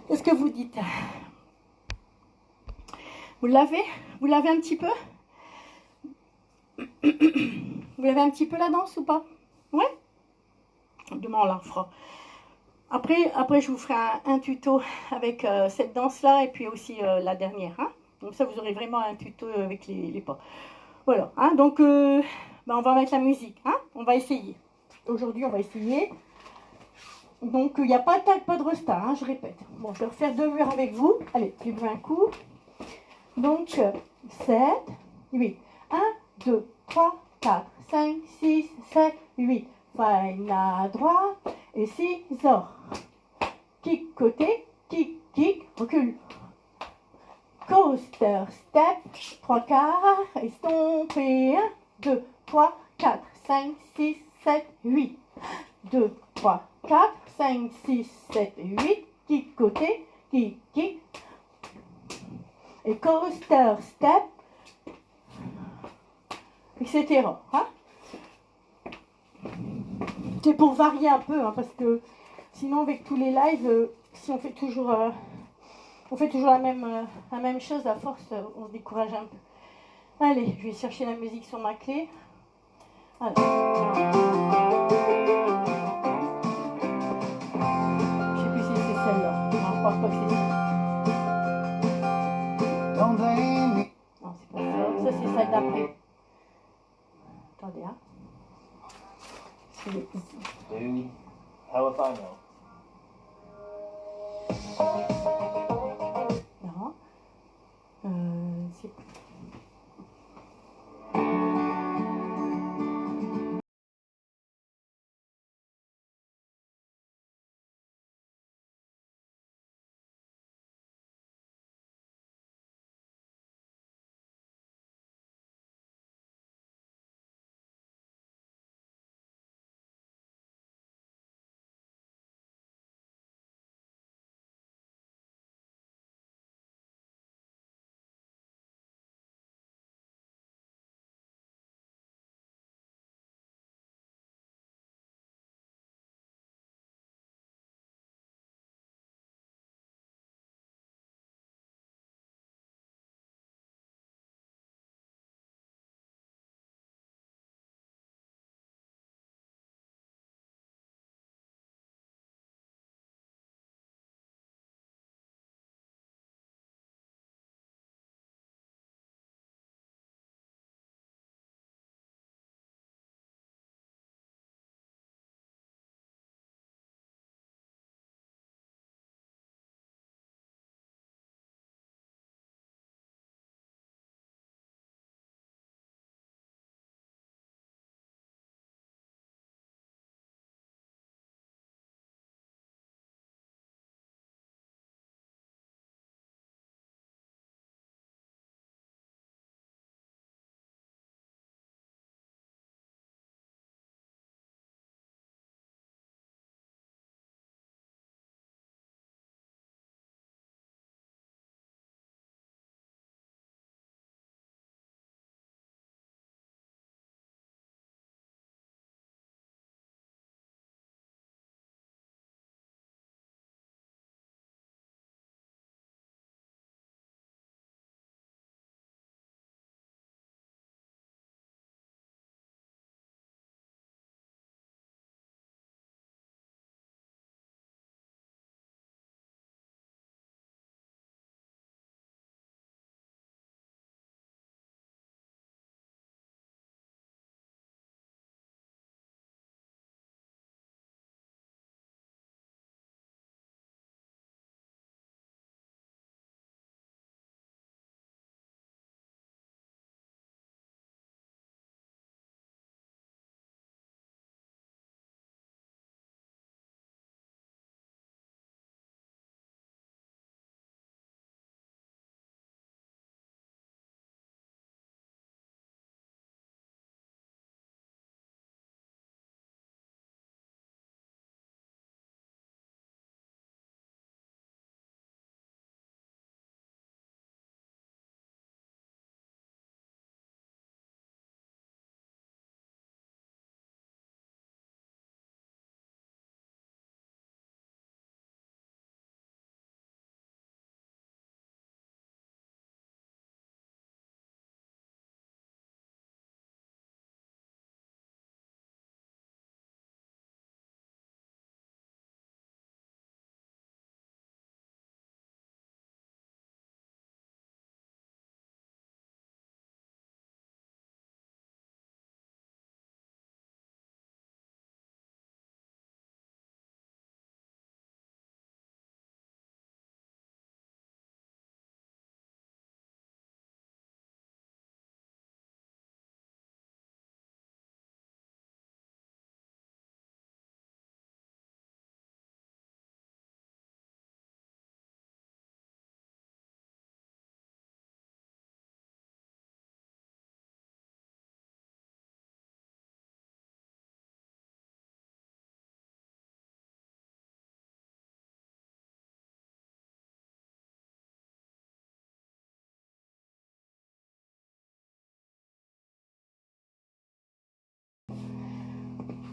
Qu'est-ce que vous dites? Vous l'avez? Vous l'avez un petit peu? Vous l'avez un petit peu la danse ou pas? Ouais? Demain on la refera. Après, je vous ferai un tuto avec cette danse-là et puis aussi la dernière. Hein. Donc ça, vous aurez vraiment un tuto avec les pas. Voilà. Hein. Donc, on va mettre la musique. Hein. On va essayer. Aujourd'hui, on va essayer. Donc, il n'y a pas de tag, pas de resta. Hein, je répète. Bon, je vais refaire 2 murs avec vous. Allez, plus un coup. Donc, 7, 8. 1, 2, 3, 4, 5, 6, 7, 8. Fine à droite et 6 or. Kick côté, kick, recule. Coaster, step, 3 quarts, estomper. 1, 2, 3, 4, 5, 6, 7, 8. 2, 3, 4, 5, 6, 7, 8. Kick côté, kick. Et coaster, step, etc. Hein? C'est pour varier un peu, hein, parce que sinon avec tous les lives, si on fait toujours la même chose, à force, on se décourage un peu. Allez, je vais chercher la musique sur ma clé. Alors, je sais plus si c'est celle-là. Non, je pense pas que c'est ça. Non, c'est pas ça. Ça, c'est celle d'après. Attendez, hein. Dude, how if I know? Non. C'est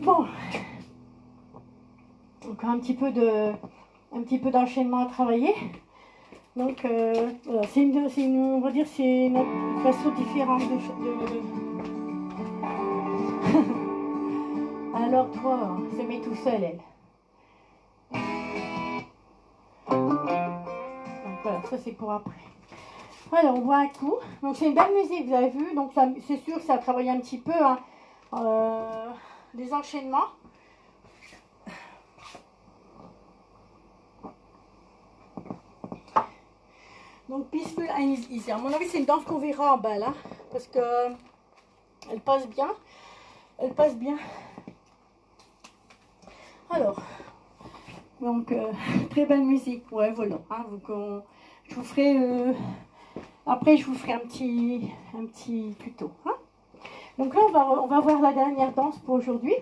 Bon, encore un petit peu d'enchaînement à travailler. Donc, voilà, on va dire, c'est une façon différente Alors toi, se met tout seul, elle. Donc voilà, ça c'est pour après. Alors, on voit un coup. Donc c'est une belle musique, vous avez vu. Donc c'est sûr que ça a travaillé un petit peu, hein, les enchaînements. Donc Peaceful and Easy. À mon avis, c'est une danse qu'on verra en bas là, parce que elle passe bien. Elle passe bien. Alors, donc très belle musique. Ouais, voilà. Hein, donc, je vous ferai après, je vous ferai un petit tuto. Hein. Donc là, on va voir la dernière danse pour aujourd'hui.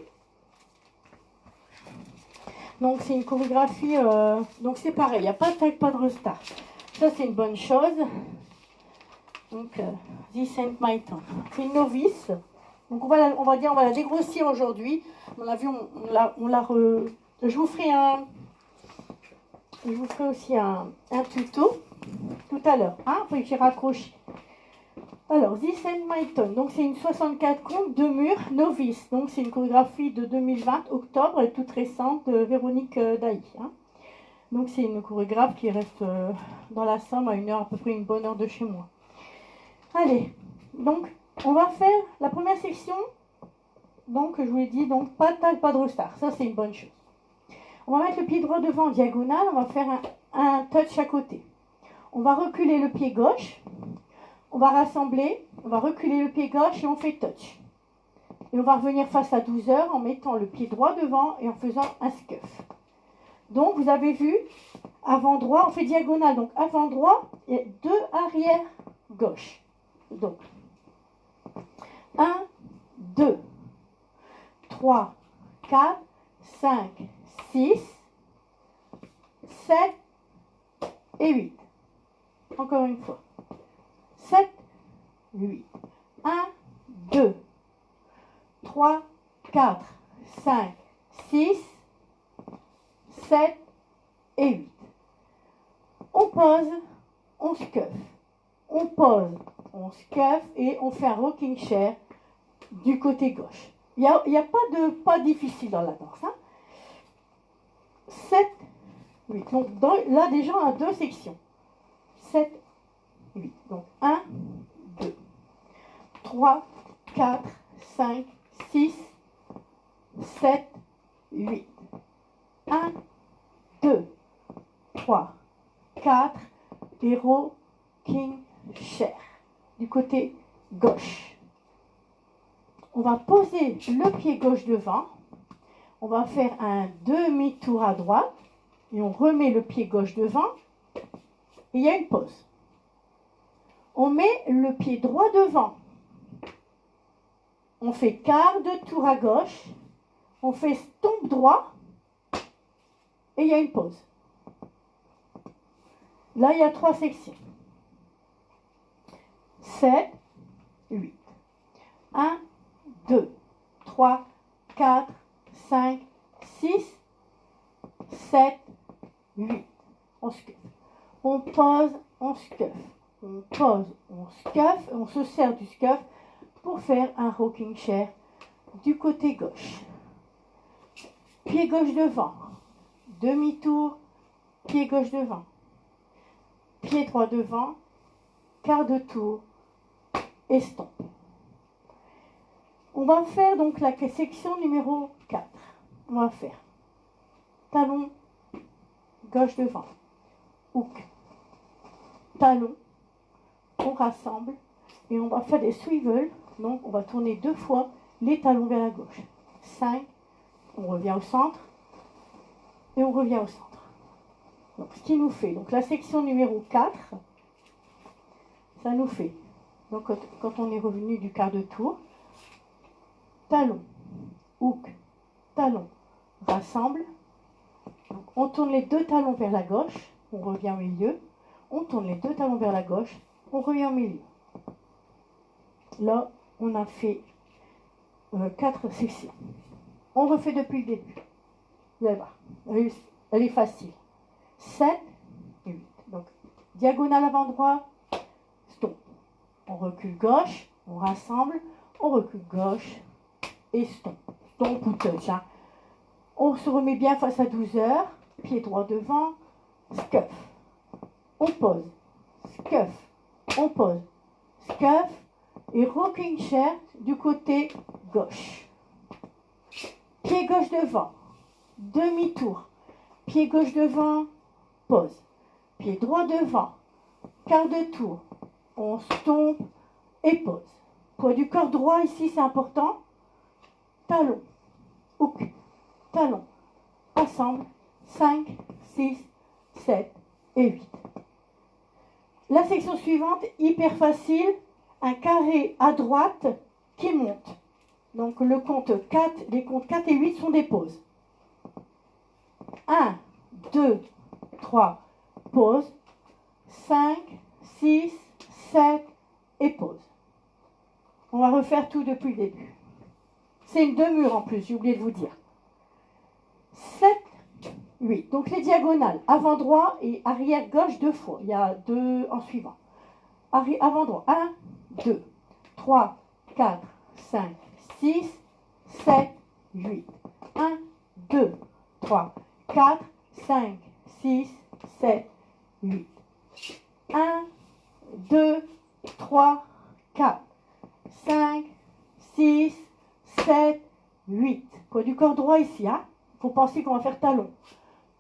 Donc c'est une chorégraphie. Donc c'est pareil, il n'y a pas de tag, pas de restart. Ça c'est une bonne chose. Donc This ain't my time. C'est une novice. Donc on va dire on va la dégrossir aujourd'hui. À mon avis, je vous ferai aussi un tuto tout à l'heure. Hein, après que j'ai raccroché. Alors, This and My Tone, donc c'est une 64 compte de mur novice. Donc c'est une chorégraphie de 2020, octobre, et toute récente de Véronique Dailly. Hein. Donc c'est une chorégraphe qui reste dans la Somme à à peu près une bonne heure de chez moi. Allez, donc on va faire la première section. Donc je vous l'ai dit, donc pas de tag, pas de restart. Ça c'est une bonne chose. On va mettre le pied droit devant en diagonale, on va faire un touch à côté. On va reculer le pied gauche. On va rassembler, on va reculer le pied gauche et on fait touch. Et on va revenir face à 12 heures en mettant le pied droit devant et en faisant un scuff. Donc vous avez vu, avant droit, on fait diagonale. Donc avant droit et 2 arrière gauche. Donc 1, 2, 3, 4, 5, 6, 7 et 8. Encore une fois. 7, 8. 1, 2, 3, 4, 5, 6, 7 et 8. On pose, on scuff. On pose, on scuff et on fait un rocking chair du côté gauche. Il n'y a pas de pas difficile dans la danse. Hein. 7, 8. Donc là déjà on a 2 sections. 7, 8. Donc 1, 2, 3, 4, 5, 6, 7, 8. 1, 2, 3, 4, et rocking chair du côté gauche. On va poser le pied gauche devant. On va faire un demi-tour à droite et on remet le pied gauche devant. Et il y a une pause. On met le pied droit devant. On fait quart de tour à gauche. On fait stomp droit. Et il y a une pause. Là, il y a 3 sections. 7, 8. 1, 2, 3, 4, 5, 6, 7, 8. On scuff. On pose, on scuff. On pose, on scuff. On se sert du scuff pour faire un rocking chair du côté gauche. Pied gauche devant. Demi-tour, pied gauche devant. Pied droit devant, quart de tour, estompe. On va faire donc la section numéro 4. On va faire talon, gauche devant, hook, talon, on rassemble et on va faire des swivels. Donc on va tourner 2 fois les talons vers la gauche. 5, on revient au centre et on revient au centre. Donc, ce qui nous fait, donc la section numéro 4, ça nous fait, donc quand on est revenu du quart de tour, talon, hook, talon, rassemble. Donc, on tourne les 2 talons vers la gauche, on revient au milieu. On tourne les 2 talons vers la gauche, on revient au milieu. Là, on a fait 4 sections. On refait depuis le début. Vous allez voir, elle est facile. 7, 8. Donc, diagonale avant droit, stop. On recule gauche, on rassemble, on recule gauche et stop. Stop ou touch. Hein. On se remet bien face à 12 heures, pied droit devant, scuff. On pose, scuff, on pose, scuff et rocking chair du côté gauche. Pied gauche devant, demi-tour. Pied gauche devant, pose. Pied droit devant, quart de tour. On stompe et pose. Poids du corps droit ici, c'est important. Talon, hook, talon. Ensemble, 5, 6, 7 et 8. La section suivante, hyper facile, un carré à droite qui monte. Donc le compte 4, les comptes 4 et 8 sont des pauses. 1, 2, 3, pause. 5, 6, 7 et pause. On va refaire tout depuis le début. C'est une demi-heure en plus, j'ai oublié de vous dire. 7, 8. Donc les diagonales, avant droit et arrière gauche 2 fois. Il y a 2 en suivant. Avant droit, 1, 2, 3, 4, 5, 6, 7, 8. 1, 2, 3, 4, 5, 6, 7, 8. 1, 2, 3, 4, 5, 6, 7, 8. Poids du corps droit ici. Hein. Faut penser qu'on va faire talon.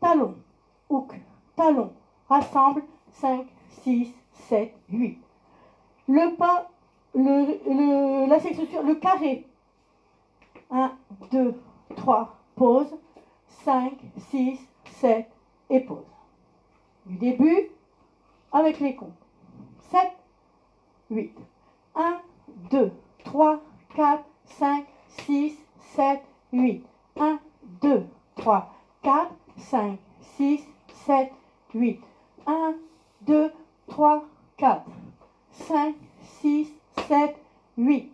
Talon, hook, talon, rassemble, 5, 6, 7, 8. Le pas, la section sur le carré. 1, 2, 3, pause. 5, 6, 7 et pause. Du début, avec les comptes. 7, 8. 1, 2, 3, 4, 5, 6, 7, 8. 1, 2, 3, 4, 5, 6, 7, 8. 1, 2, 3, 4, 5, 6, 7, 8.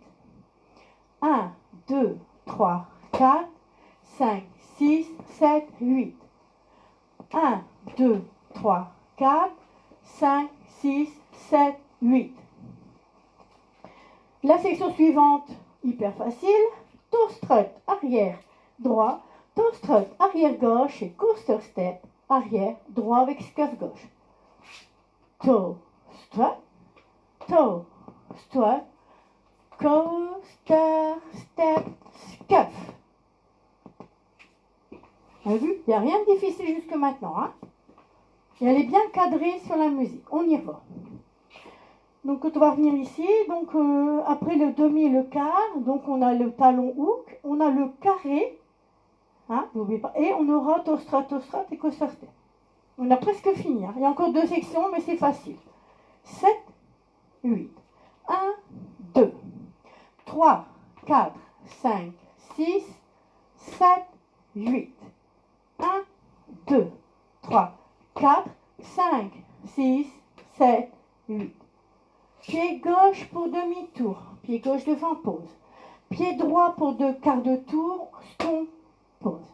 1, 2, 3, 4, 5, 6, 7, 8. 1, 2, 3, 4, 5, 6, 7, 8. La section suivante, hyper facile. Toe strut arrière droit, toe strut arrière gauche et coaster step arrière droit avec scuff gauche. Toe strut, toe strut, coaster step scuff. Vous avez vu, il n'y a rien de difficile jusque maintenant. Hein, et elle est bien cadrée sur la musique. On y va. Donc, on va revenir ici. Donc, après le demi et le quart, donc on a le talon hook, on a le carré, hein, n'oubliez pas, et on aura toe strut et coaster step. On a presque fini. Hein. Il y a encore 2 sections, mais c'est facile. 7, 8. 1, 2, 3, 4, 5, 6, 7, 8. 1, 2, 3, 4, 5, 6, 7, 8. Pied gauche pour demi-tour. Pied gauche devant, pause. Pied droit pour 2 quarts de tour, stomp, pause.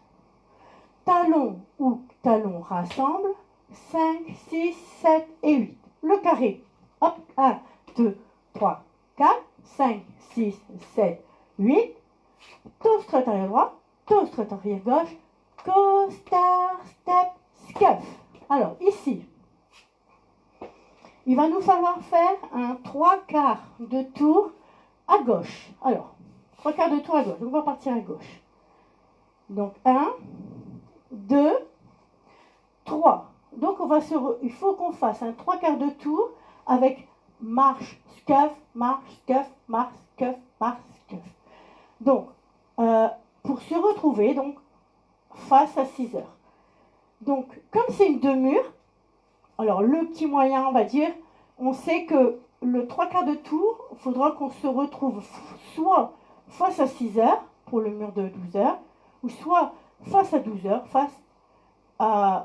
Talon ou talon rassemble. 5, 6, 7 et 8. Le carré. Hop, 1, 2, 3, 4, 5, 6, 7, 8. Toe strut arrière droit, toe strut arrière gauche, coaster, step, scuff. Alors, ici, il va nous falloir faire un 3 quarts de tour à gauche. Alors, 3 quarts de tour à gauche. Donc, on va partir à gauche. Donc, 1, 2, 3. Donc, il faut qu'on fasse un 3 quarts de tour avec marche, scuff, marche, scuff, marche, scuff, marche, scuff. Donc, pour se retrouver, donc, face à 6 heures. Donc, comme c'est une demi-heure, alors le petit moyen, on va dire, on sait que le 3 quarts de tour, il faudra qu'on se retrouve soit face à 6 heures, pour le mur de 12 heures, ou soit face à 12 heures,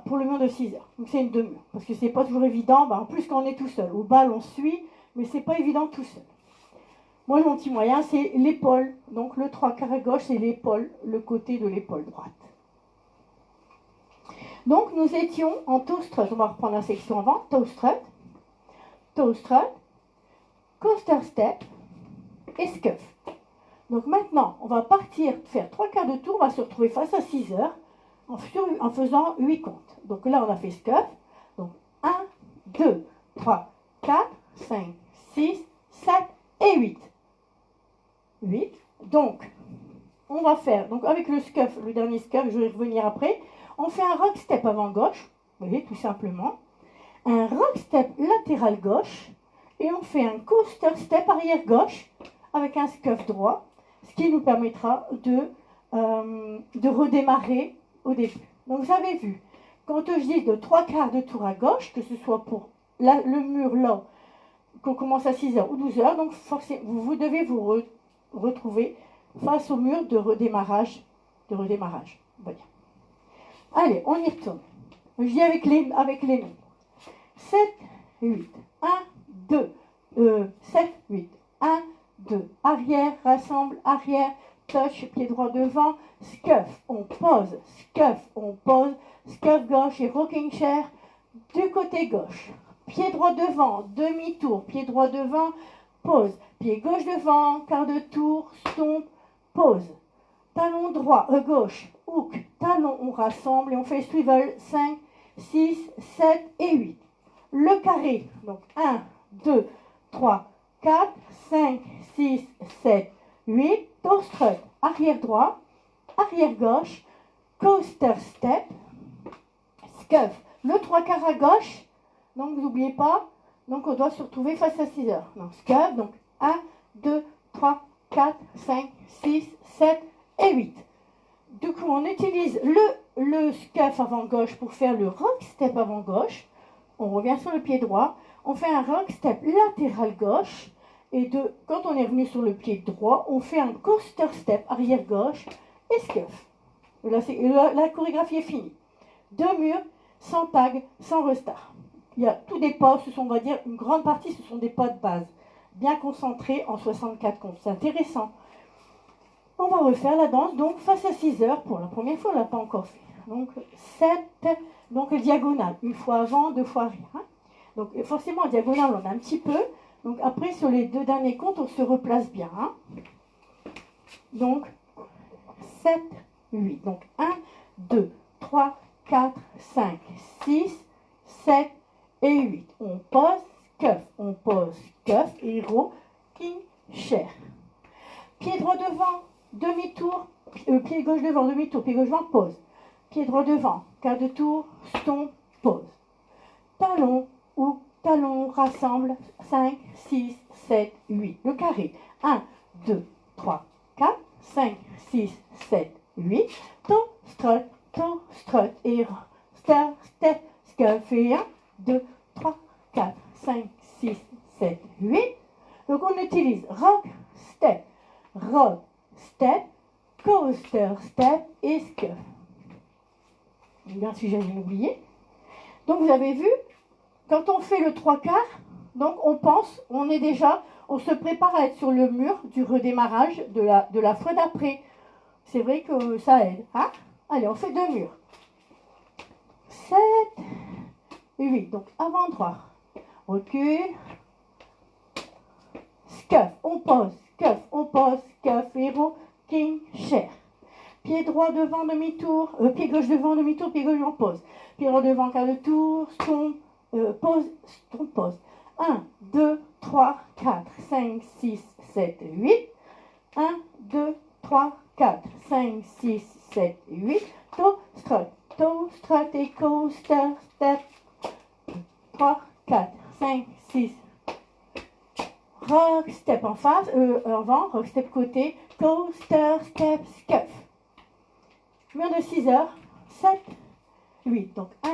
pour le mur de 6 heures. Donc c'est une demi-heure, parce que c'est pas toujours évident, en plus quand on est tout seul. Au bal, on suit, mais c'est pas évident tout seul. Moi, mon petit moyen, c'est l'épaule. Donc, le 3/4 à gauche, c'est l'épaule, le côté de l'épaule droite. Donc, nous étions en toe strut. On va reprendre la section avant. Toe strut, coaster step et scuff. Donc, maintenant, on va partir faire 3/4 de tour. On va se retrouver face à 6 heures en faisant 8 comptes. Donc, là, on a fait scuff. Donc, 1, 2, 3, 4, 5, 6, 7 et 8. 8. Donc, on va faire, donc avec le scuff, le dernier scuff, je vais revenir après, on fait un rock step avant gauche, vous voyez, tout simplement, un rock step latéral gauche, et on fait un coaster step arrière gauche avec un scuff droit, ce qui nous permettra de redémarrer au début. Donc, vous avez vu, quand je dis de 3/4 de tour à gauche, que ce soit pour le mur là, qu'on commence à 6 heures ou 12 heures, donc forcément, vous devez vous retrouver face au mur de redémarrage. Voilà. Allez, on y retourne. Je dis avec les nombres. 7, 8, 1, 2, 7, 8, 1, 2, arrière, rassemble, arrière, touch, pied droit devant, scuff, on pose, scuff gauche et rocking chair du côté gauche. Pied droit devant, demi-tour, pied droit devant, pause. Pied gauche devant, quart de tour, stomp, pause. Talon droit, gauche, hook, talon, on rassemble et on fait swivel 5, 6, 7 et 8. Le carré, donc 1, 2, 3, 4, 5, 6, 7, 8. Toe strut, arrière droit, arrière gauche, coaster step, scuff. Le 3/4 à gauche. Donc, vous n'oubliez pas, donc on doit se retrouver face à 6 heures. Donc, scuff, donc 1, 2, 3, 4, 5, 6, 7 et 8. Du coup, on utilise le scuff avant gauche pour faire le rock step avant gauche. On revient sur le pied droit. On fait un rock step latéral gauche. Et quand on est revenu sur le pied droit, on fait un coaster step arrière gauche et scuff. La chorégraphie est finie. 2 murs, sans tag, sans restart. Il y a tous des pas, on va dire, une grande partie, ce sont des pas de base, bien concentrés en 64 comptes. C'est intéressant. On va refaire la danse, donc face à 6 heures, pour la première fois, on ne l'a pas encore fait. Donc 7, donc diagonale, une fois avant, 2 fois arrière. Hein. Donc forcément, en diagonale, on a un petit peu. Donc après, sur les 2 derniers comptes, on se replace bien. Hein. Donc 7, 8. Donc 1, 2, 3, 4, 5, 6, 7 et 8. On pose, scuff et rocking chair. Pied droit devant, demi-tour, pied gauche devant, demi-tour, pied gauche devant, pause. Pied droit devant, quart de tour, stomp, pause. Talon ou talon, rassemble, 5, 6, 7, 8. Le carré, 1, 2, 3, 4, 5, 6, 7, 8. Toe strut et step, scuff et 1, 2, 3, 4, 5, 6, 7, 8. Donc on utilise rock step, coaster step et scuff. Bien si j'ai rien oublié. Donc vous avez vu, quand on fait le 3/4, donc on se prépare à être sur le mur du redémarrage de la fois d'après. C'est vrai que ça aide. Hein. Allez, on fait 2 murs. 7 et 8. Donc avant droit. Recule. Scuff, on pose, scuff et rocking chair. Pied droit devant, demi-tour, pied gauche devant, demi-tour, pied gauche devant, pause. Pied droit devant, quart de tour, stomp, pause, stomp, pause. 1, 2, 3, 4, 5, 6, 7, 8. 1, 2, 3, 4, 5, 6, 7, 8. Toe strut et coaster step. 3, 4, 5, 6. Rock step en face, avant, rock step côté, coaster step, scuff. Mur de 6 heures, 7, 8. Donc 1,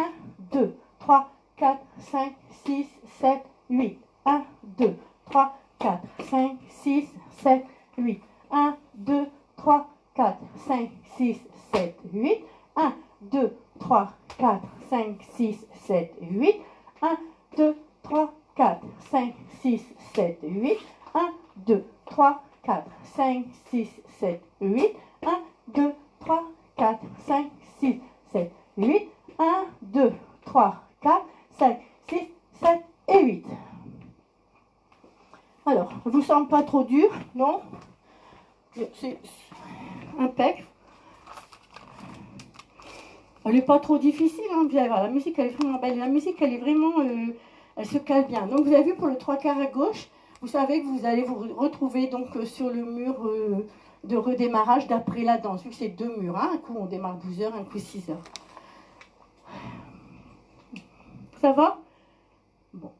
2, 3, 4, 5, 6, 7, 8. 1, 2, 3, 4, 5, 6, 7, 8. 1, 2, 3, 4, 5, 6, 7, 8. 1, 2, 3, 4, 5, 6, 7, 8. 1, 2, 3, 4, 5, 6, 7, 8. 1, 2, 3, 3, 4, 5, 6, 7, 8. 1, 2, 3, 4, 5, 6, 7, 8. 1, 2, 3, 4, 5, 6, 7 et 8. Alors, ne vous semble pas trop dur, non? C'est impec. Elle n'est pas trop difficile, hein, vous allez voir, la musique elle est vraiment belle. La musique elle est vraiment, elle se cale bien. Donc vous avez vu pour le 3/4 à gauche, vous savez que vous allez vous retrouver donc sur le mur de redémarrage d'après la danse. Vu que c'est 2 murs, hein, un coup on démarre 12 heures, un coup 6 heures. Ça va? Bon.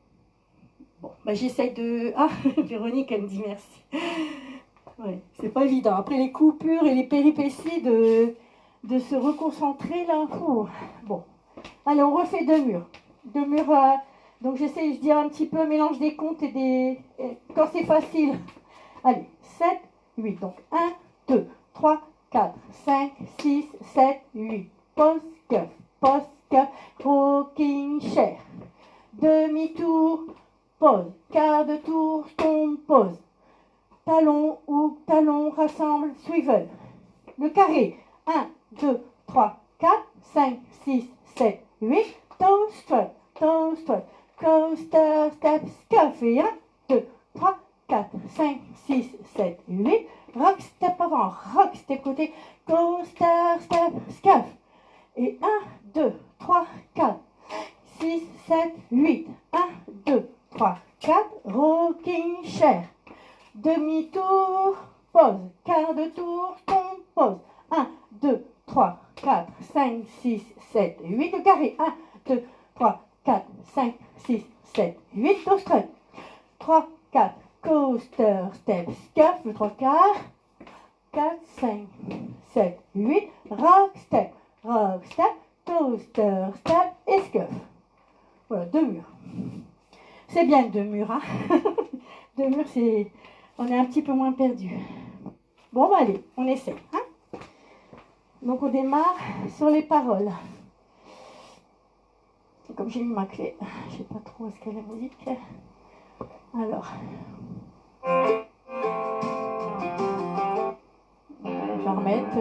Bon, bah j'essaye de... Ah, Véronique elle me dit merci. Ouais, c'est pas évident. Après les coupures et les péripéties de se reconcentrer là. Ouh. Bon, allez, on refait 2 murs. 2 murs. Donc j'essaie, je dis un petit peu mélange des comptes et des. Quand c'est facile. Allez, 7, 8. Donc 1, 2, 3, 4, 5, 6, 7, 8. Post cuff, rocking chair. Demi-tour, pause. Quart de tour, tombe, pause. Talon ou talon, rassemble, swivel. Le carré. 1, 2, 3, 4, 5, 6, 7, 8. Toe strut, coaster, step, scuff. Et 1, 2, 3, 4, 5, 6, 7, 8. Rock, step avant, rock, step côté, coaster, step, scuff. Et 1, 2, 3, 4, 6, 7, 8. 1, 2, 3, 4. Rocking chair. Demi-tour, pause. Quart de tour, tombe, pause. 1, 2, 3, 4, 5, 6, 7, 8. Le carré. 1, 2, 3, 4, 5, 6, 7, 8. Toe strut. 3, 4. Coaster, step, scuff. Le 3 quarts. 4, 5, 7, 8. Rock, step, toaster, step et scuff. Voilà, 2 murs. C'est bien 2 murs, hein. 2 murs, c'est... On est un petit peu moins perdu. Bon, bah allez, on essaie, hein. Donc on démarre sur les paroles. Comme j'ai mis ma clé, je ne sais pas trop où est-ce qu'est la musique. Alors... Je vais remettre...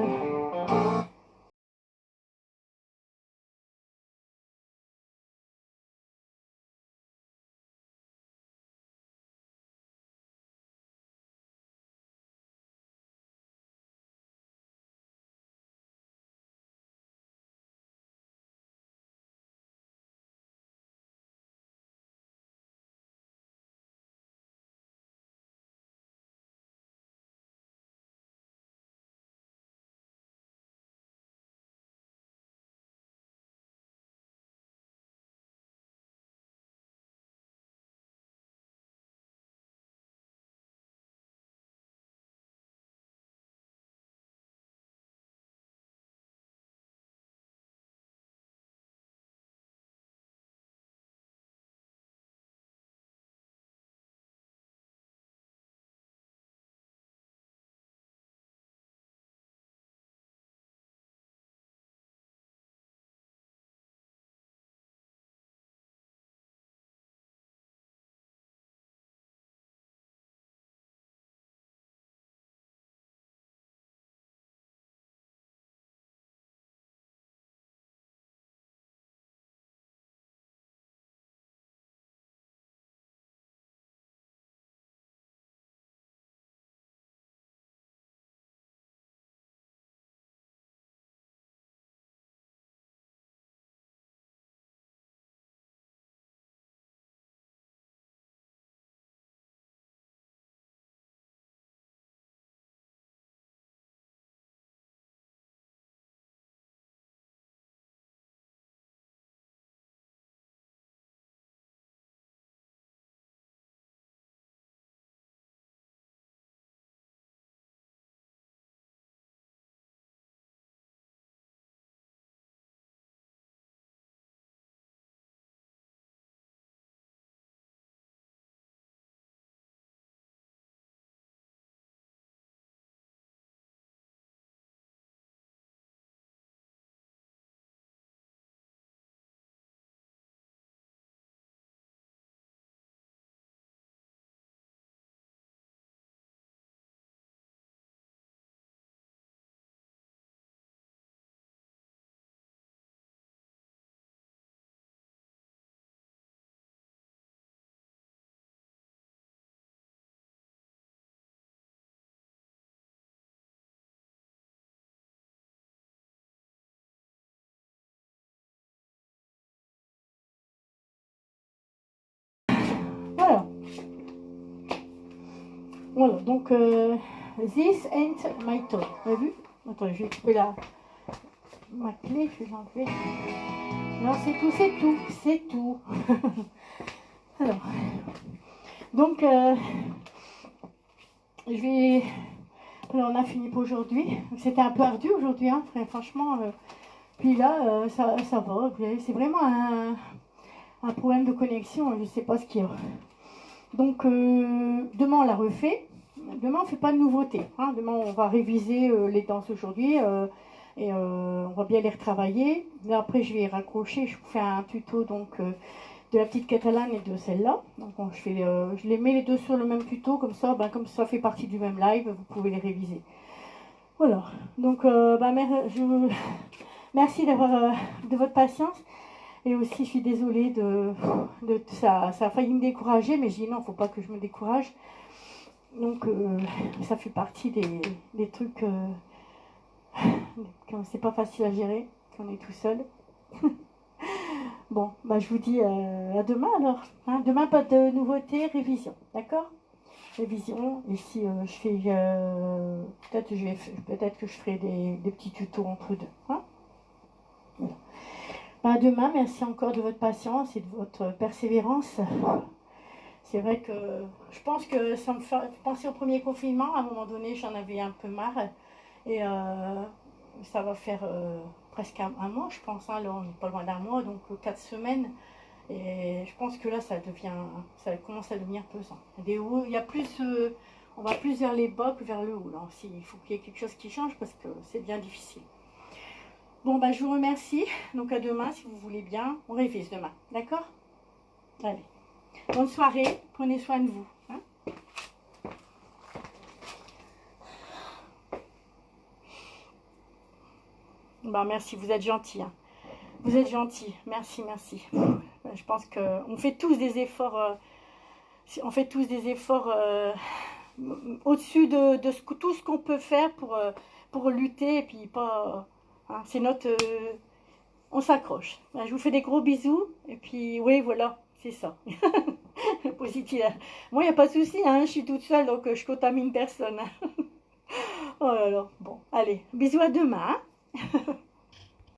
Voilà, donc this ain't my toy. Vous avez vu? Attends, je vais couper ma clé, je vais l'enlever. Non, c'est tout, c'est tout, c'est tout. Alors, donc, je vais... Alors, on a fini pour aujourd'hui. C'était un peu ardu aujourd'hui, hein, franchement. Puis là, ça va. C'est vraiment un problème de connexion. Je ne sais pas ce qu'il y a. Donc, demain, on la refait. Demain, on ne fait pas de nouveautés. Hein. Demain, on va réviser les danses aujourd'hui. Et on va bien les retravailler. Là, après, je vais raccrocher. Je vous fais un tuto donc, de la petite catalane et de celle-là. Donc, je les mets les deux sur le même tuto. Comme ça fait partie du même live, vous pouvez les réviser. Voilà. Donc, merci de votre patience. Et aussi, je suis désolée de ça. Ça a failli me décourager, mais j'ai dit non, il ne faut pas que je me décourage. Donc, ça fait partie des trucs c'est pas facile à gérer, qu'on est tout seul. Bon, je vous dis à demain alors. Hein, demain, pas de nouveautés, révision. D'accord? Révision. Et si je fais... peut-être que je ferai des petits tutos entre deux. Hein? Voilà. À demain, merci encore de votre patience et de votre persévérance. C'est vrai que je pense que ça me fait penser au premier confinement. À un moment donné, j'en avais un peu marre. Et ça va faire presque un mois, je pense. Hein. Là, on n'est pas loin d'un mois, donc 4 semaines. Et je pense que là, ça commence à devenir pesant. Il y a plus, on va plus vers les bas que vers le haut. Là. Il faut qu'il y ait quelque chose qui change parce que c'est bien difficile. Bon, je vous remercie. Donc à demain, si vous voulez bien. On révise demain. D'accord? Allez. Bonne soirée. Prenez soin de vous. Hein. Merci, vous êtes gentil. Hein. Vous êtes gentil. Merci, merci. Je pense qu'on fait tous des efforts. On fait tous des efforts au-dessus de tout ce qu'on peut faire pour lutter et puis pas. Hein, c'est notre. On s'accroche. Je vous fais des gros bisous et puis oui, voilà, c'est ça. Positif. Moi, il n'y a pas de souci. Hein, je suis toute seule donc je contamine personne. Oh là là. Bon, allez, bisous à demain. Hein.